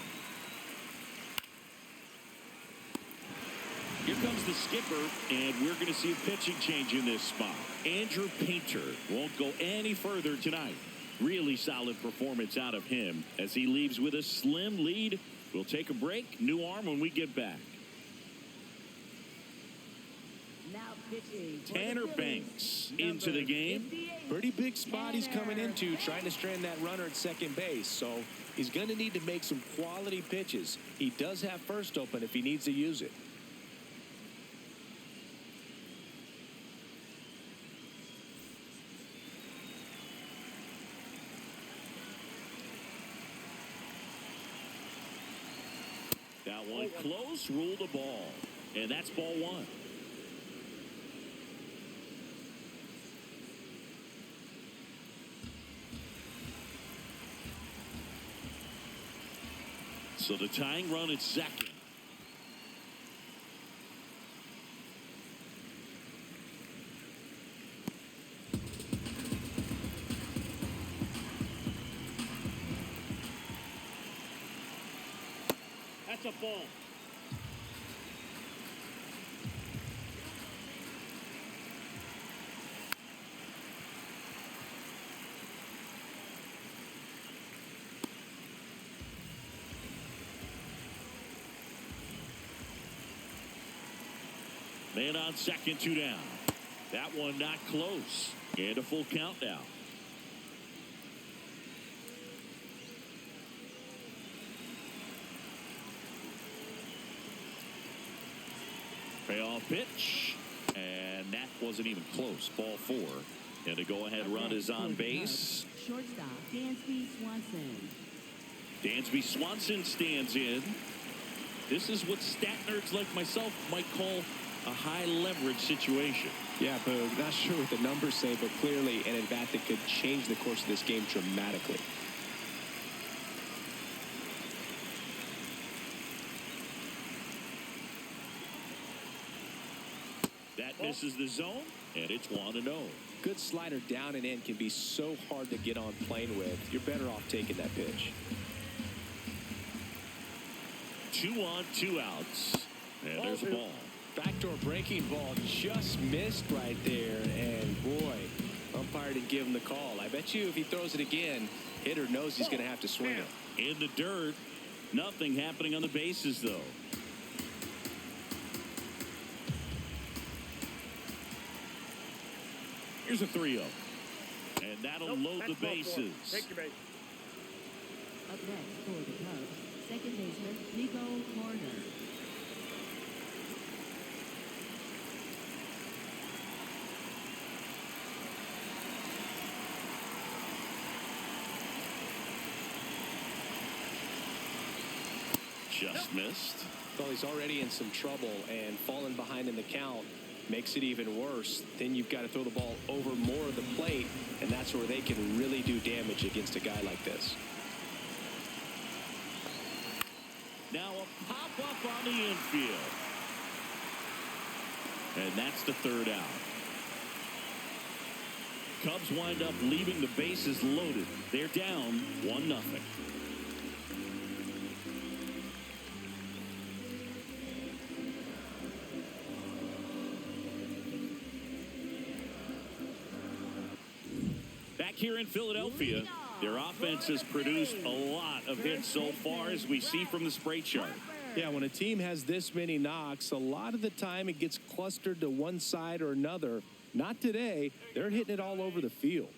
Here comes the skipper, and we're going to see a pitching change in this spot. Andrew Painter won't go any further tonight. Really solid performance out of him as he leaves with a slim lead. We'll take a break. New arm when we get back. Now pitching for Tanner the Phillies, Banks into the game. 58. Pretty big spot he's coming into, trying to strand that runner at second base. So he's going to need to make some quality pitches. He does have first open if he needs to use it. That one close, rule the ball. And that's ball 1. So the tying run at second. That's a ball. Man on second, 2 down. That one not close. And a full count now. Payoff pitch. And that wasn't even close. Ball 4. And a go-ahead run is on base. Shortstop Dansby Swanson. Dansby Swanson stands in. This is what stat nerds like myself might call a high leverage situation. Yeah, Boog, not sure what the numbers say, but clearly an at-bat that could change the course of this game dramatically. That misses the zone, and it's 1-0. good slider down and in can be so hard to get on plane with. You're better off taking that pitch. 2 on, 2 outs. And there's a ball. Backdoor breaking ball just missed right there. And boy, umpire didn't give him the call. I bet you if he throws it again, hitter knows he's going to have to swing it. In the dirt. Nothing happening on the bases, though. Here's a 3-0. And that'll load the bases. Take your base. Up next for the Cubs, second baseman Nico Horner. Just missed. Well, he's already in some trouble, and falling behind in the count makes it even worse. Then you've got to throw the ball over more of the plate, and that's where they can really do damage against a guy like this. Now a pop-up on the infield. And that's the 3rd out. Cubs wind up leaving the bases loaded. They're down 1-0. Here in Philadelphia, their offense has produced a lot of hits so far, as we see from the spray chart. Yeah, when a team has this many knocks, a lot of the time it gets clustered to one side or another. Not today. They're hitting it all over the field.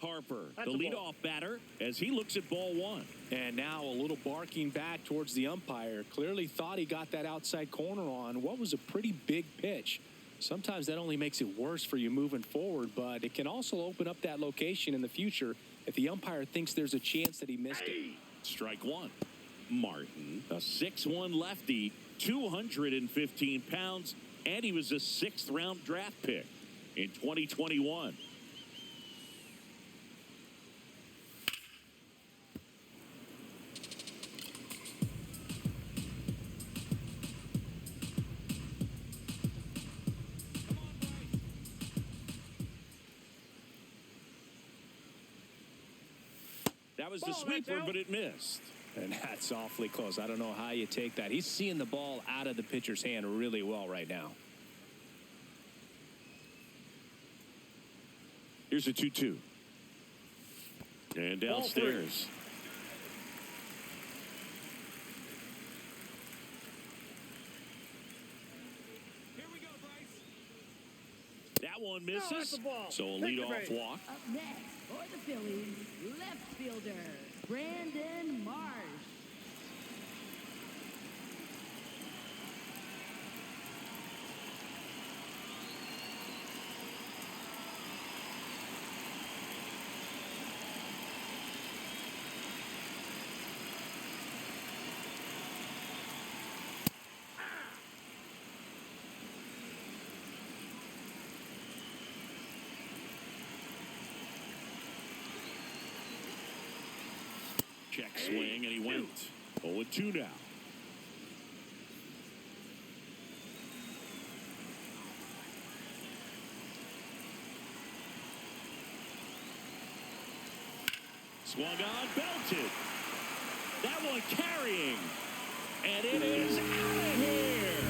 Harper, the leadoff batter, as he looks at ball 1. And now a little barking back towards the umpire. Clearly thought he got that outside corner on what was a pretty big pitch. Sometimes that only makes it worse for you moving forward, but it can also open up that location in the future if the umpire thinks there's a chance that he missed it. Strike 1. Martin, a 6'1 lefty, 215 pounds, and he was a 6th-round draft pick in 2021. That was the sweeper, but it missed. And that's awfully close. I don't know how you take that. He's seeing the ball out of the pitcher's hand really well right now. Here's a 2-2. And downstairs. Here we go, Bryce. That one misses. So a Take your leadoff base. walk. Up next for the Phillies, left fielder Brandon Marsh. Check swing, and he went 0-2 now. Swung on, belted. That one carrying. And it is out of here.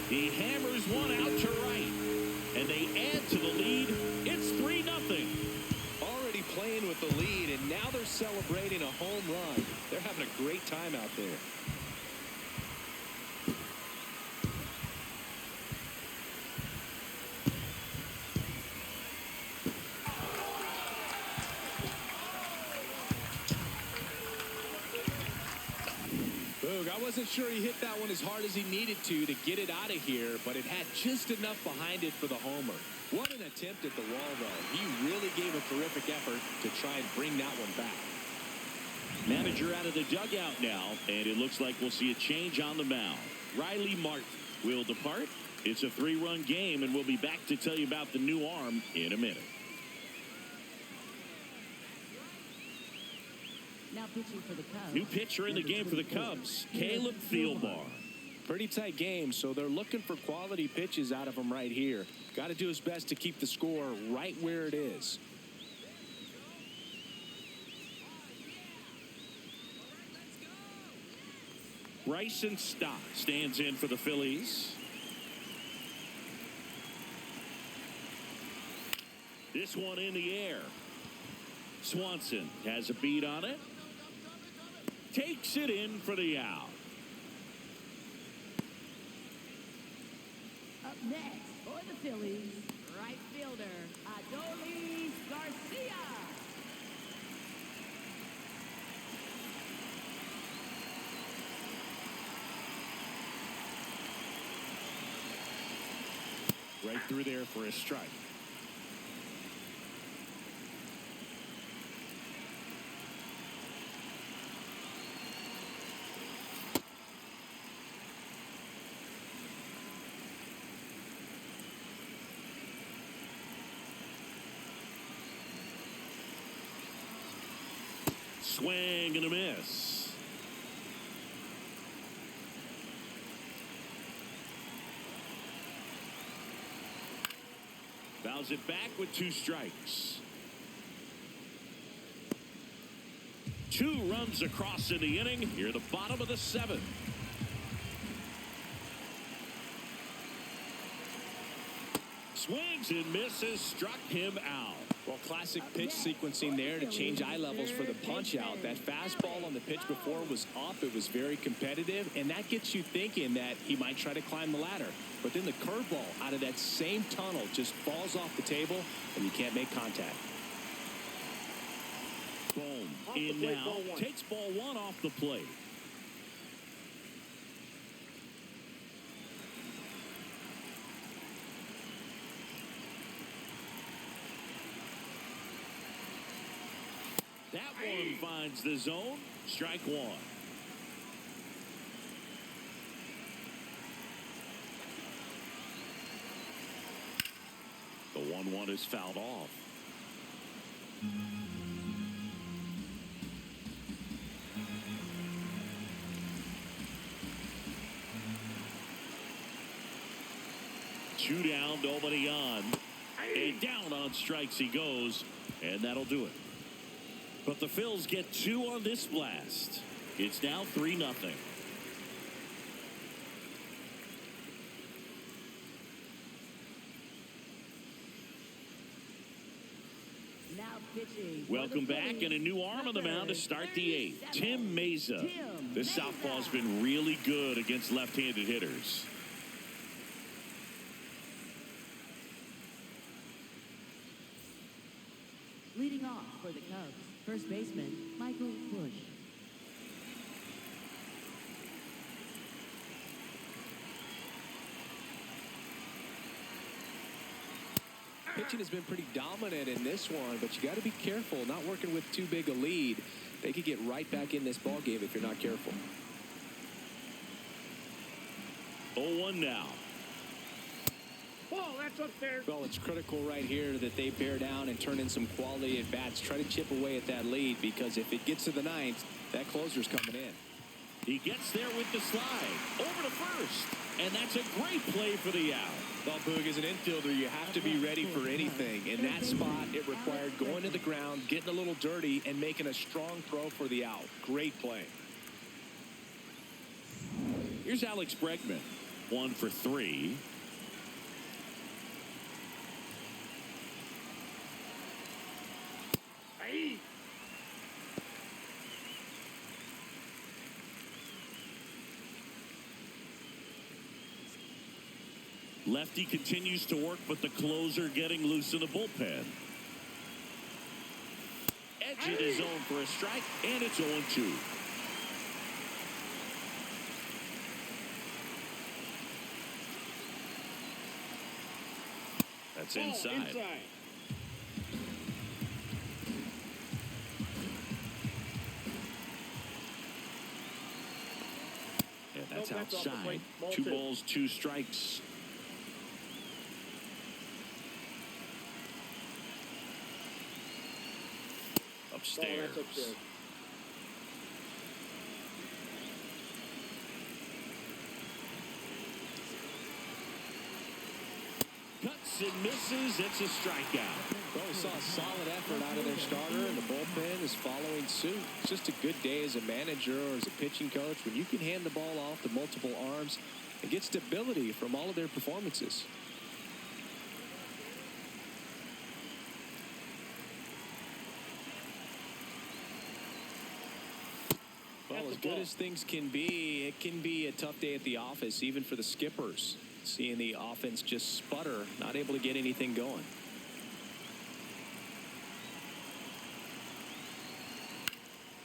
He hammers one out to right. And they add to the lead. It's 3-0. Already playing with the lead, and now they're celebrating a home run. They're having a great time out there. I wasn't sure he hit that one as hard as he needed to get it out of here, but it had just enough behind it for the homer. What an attempt at the wall, though. He really gave a terrific effort to try and bring that one back. Manager out of the dugout now, and it looks like we'll see a change on the mound. Riley Martin will depart. It's a 3-run game, and we'll be back to tell you about the new arm in a minute. Now pitching for the Cubs. New pitcher in the game for the Cubs, Caleb Thielbar. Pretty tight game, so they're looking for quality pitches out of him right here. Got to do his best to keep the score right where it is. Bryson Stott stands in for the Phillies. This one in the air. Swanson has a beat on it. Takes it in for the out. Up next for the Phillies, right fielder, Adolis Garcia. Right through there for a strike. Swing and a miss. Fouls it back with 2 strikes. 2 runs across in the inning. Here the bottom of the 7th. Swings and misses, struck him out. Well, classic pitch sequencing there to change eye levels for the punch out. That fastball on the pitch before was up. It was very competitive, and that gets you thinking that he might try to climb the ladder. But then the curveball out of that same tunnel just falls off the table, and you can't make contact. Boom. In now. Takes ball 1 off the plate. That one finds the zone. Strike 1. The 1-1 is fouled off. Two down, nobody on. And down on strikes he goes, and that'll do it. But the Phils get 2 on this blast. It's now 3-0. Now pitching. Welcome back, and a new arm on the mound to start the 8th. Tim Meza. This southpaw's been really good against left-handed hitters. Leading off for the Cubs, first baseman, Michael Bush. Pitching has been pretty dominant in this one, but you got to be careful, not working with too big a lead. They could get right back in this ball game if you're not careful. 0-1 now. Ball, that's up there. Well, it's critical right here that they bear down and turn in some quality at bats. Try to chip away at that lead, because if it gets to the 9th, that closer's coming in. He gets there with the slide. Over to first. And that's a great play for the out. Well, Boog, as an infielder, you have to be ready for anything. In that spot, it required going to the ground, getting a little dirty, and making a strong throw for the out. Great play. Here's Alex Bregman. 1 for 3. Hey. Lefty continues to work, but the closer getting loose in the bullpen. Edge in his zone for a strike, and it's 0-2. That's inside. outside. 2 balls, 2 strikes. Upstairs. Cuts and misses. It's a strikeout. Well, we saw a solid effort out of their starter, and the bullpen is following suit. It's just a good day as a manager or as a pitching coach when you can hand the ball off to multiple arms and get stability from all of their performances. Well, as good as things can be, it can be a tough day at the office, even for the skippers. Seeing the offense just sputter, not able to get anything going.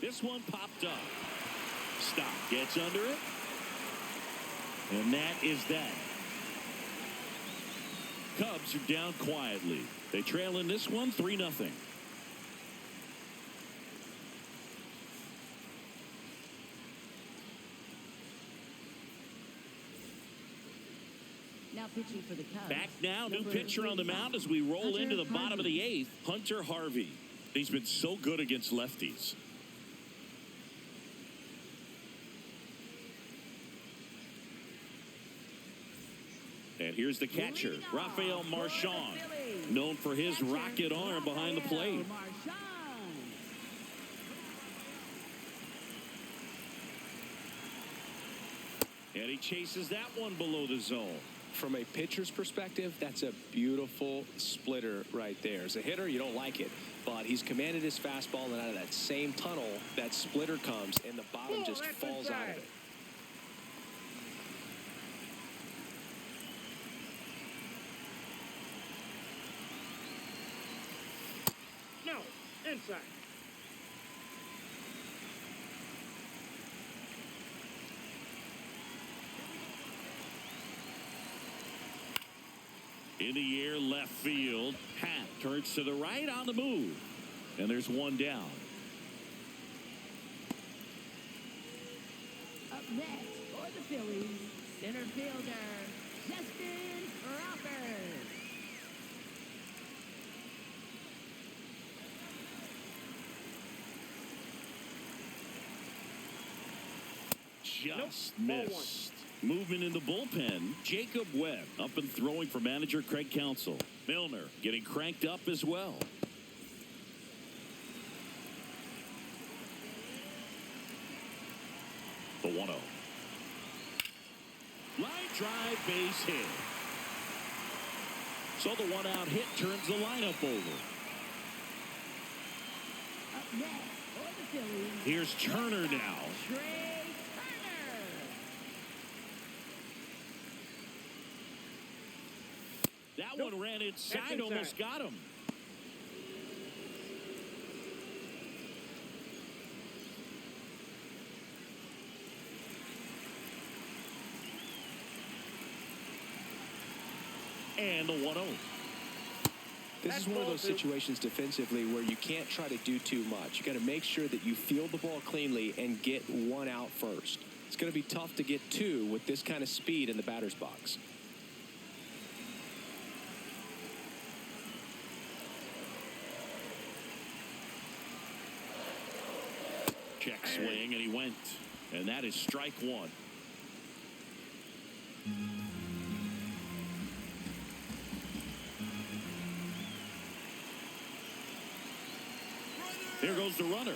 This one popped up. Stop. Gets under it. And that is that. Cubs are down quietly. They trail in this one 3-0. Now pitching for the Cubs. Back now, new pitcher on the mound as we roll into the bottom of the 8th. Hunter Harvey. He's been so good against lefties. And here's the catcher, Rafael Marchand, known for his rocket arm behind the plate. And he chases that one below the zone. From a pitcher's perspective, that's a beautiful splitter right there. As a hitter, you don't like it, but he's commanded his fastball, and out of that same tunnel, that splitter comes, and the bottom just falls out of it. No, inside. In the air, left field. Hat turns to the right on the move. And there's one down. Up next for the Phillies, center fielder, Justin Crawford. Just missed. Movement in the bullpen, Jacob Webb up and throwing for manager Craig Counsell. Milner getting cranked up as well. The 1-0. Line drive, base hit. So the 1-out hit turns the lineup over. Up next for the Phillies. Here's Turner now. Trey Turner. That one ran inside, almost got him. And the 1-0. This is one of those situations defensively where you can't try to do too much. You got to make sure that you field the ball cleanly and get 1 out first. It's going to be tough to get 2 with this kind of speed in the batter's box. Check swing, and he went. And that is strike 1. Here goes the runner.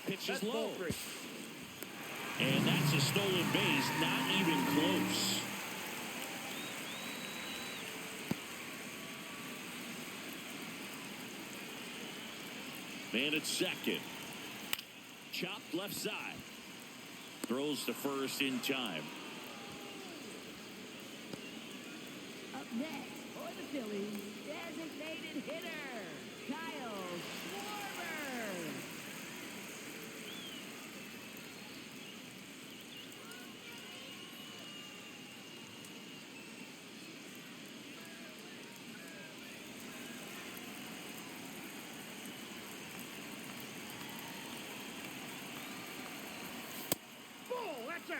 Pitch is low. And that's a stolen base, not even close. Man at second. Chopped left side. Throws to first in time. Up next for the Phillies, designated hitter, Kyle Schwarber. Ball, that's out.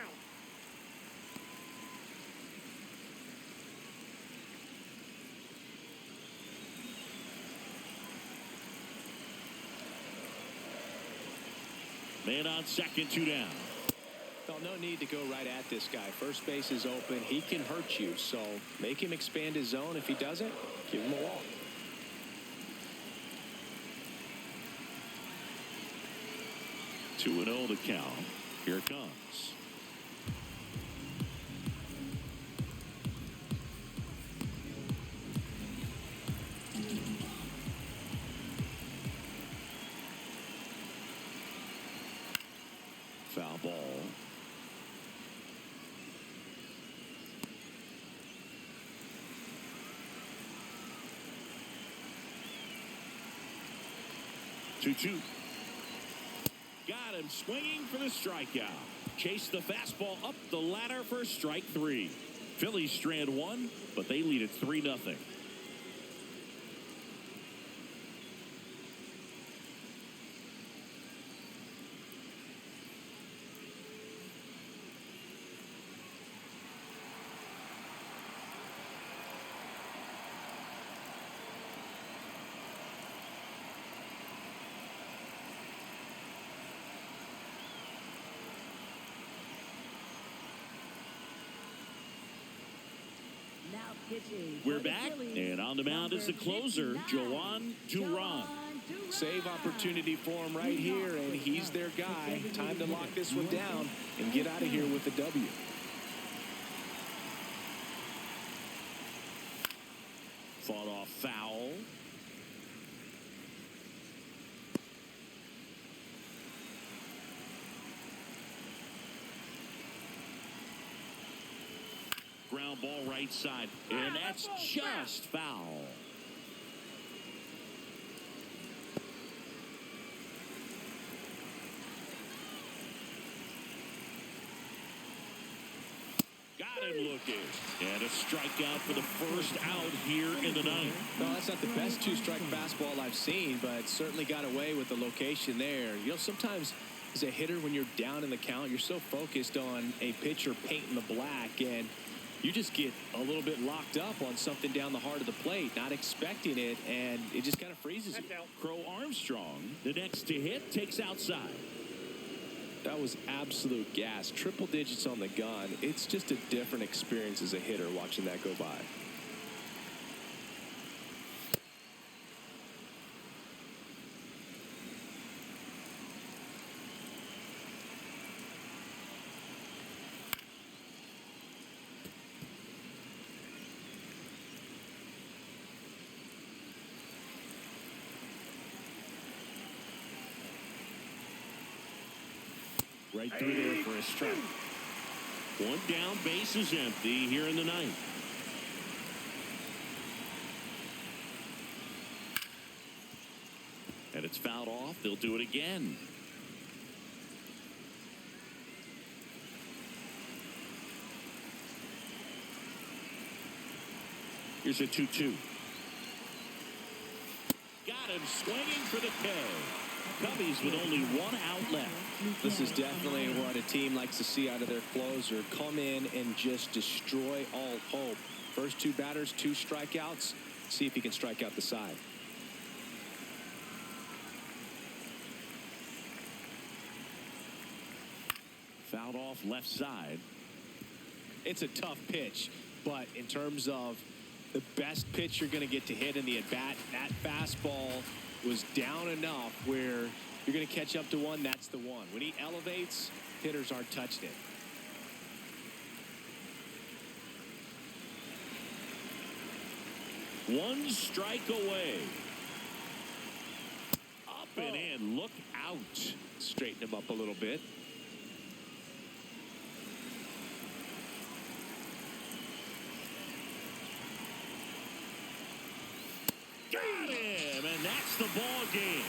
Man on second, 2 down. Well, no need to go right at this guy. First base is open. He can hurt you, so make him expand his zone. If he doesn't, give him a walk. 2-0 to count. Here it comes. Foul ball. Two. Got him swinging for the strikeout. Chase the fastball up the ladder for strike 3. Phillies strand 1, but they lead it 3-0. Now pitching. We're for the back, Phillies, and on the mound is the closer, 59, Joan Duran. Save opportunity for him right here, and he's their guy. Time to lock this one down and get out of here with the W. Fought off foul. Ground ball right side, and that's just foul. Got him looking. And a strikeout for the first out here in the ninth. No, that's not the best two-strike fastball I've seen, but certainly got away with the location there. You know, sometimes as a hitter, when you're down in the count, you're so focused on a pitcher painting the black, and you just get a little bit locked up on something down the heart of the plate, not expecting it, and it just kind of freezes you. Crow Armstrong, the next to hit, takes outside. That was absolute gas. Triple digits on the gun. It's just a different experience as a hitter watching that go by. Right through there for a strike. One down, base is empty here in the ninth. And it's fouled off. They'll do it again. Here's a 2-2. Got him swinging for the K. Cubbies with only one out left. This is definitely what a team likes to see out of their closer. Come in and just destroy all hope. First two batters, 2 strikeouts. See if he can strike out the side. Fouled off left side. It's a tough pitch, but in terms of the best pitch you're going to get to hit in the at-bat, that fastball was down enough where you're going to catch up to one. That's the one. When he elevates, hitters aren't touching it. One strike away. Up and in. Look out. Straighten him up a little bit. Got him, and that's the ball game.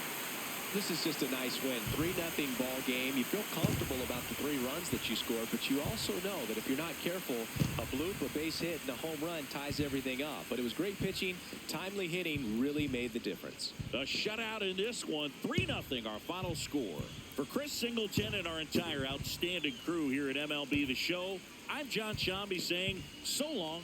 This is just a nice win. 3-0 ball game. You feel comfortable about the 3 runs that you scored, but you also know that if you're not careful, a bloop, a base hit, and a home run ties everything up. But it was great pitching. Timely hitting really made the difference. A shutout in this one. 3-0 our final score. For Chris Singleton and our entire outstanding crew here at MLB The Show, I'm John Shambi saying so long.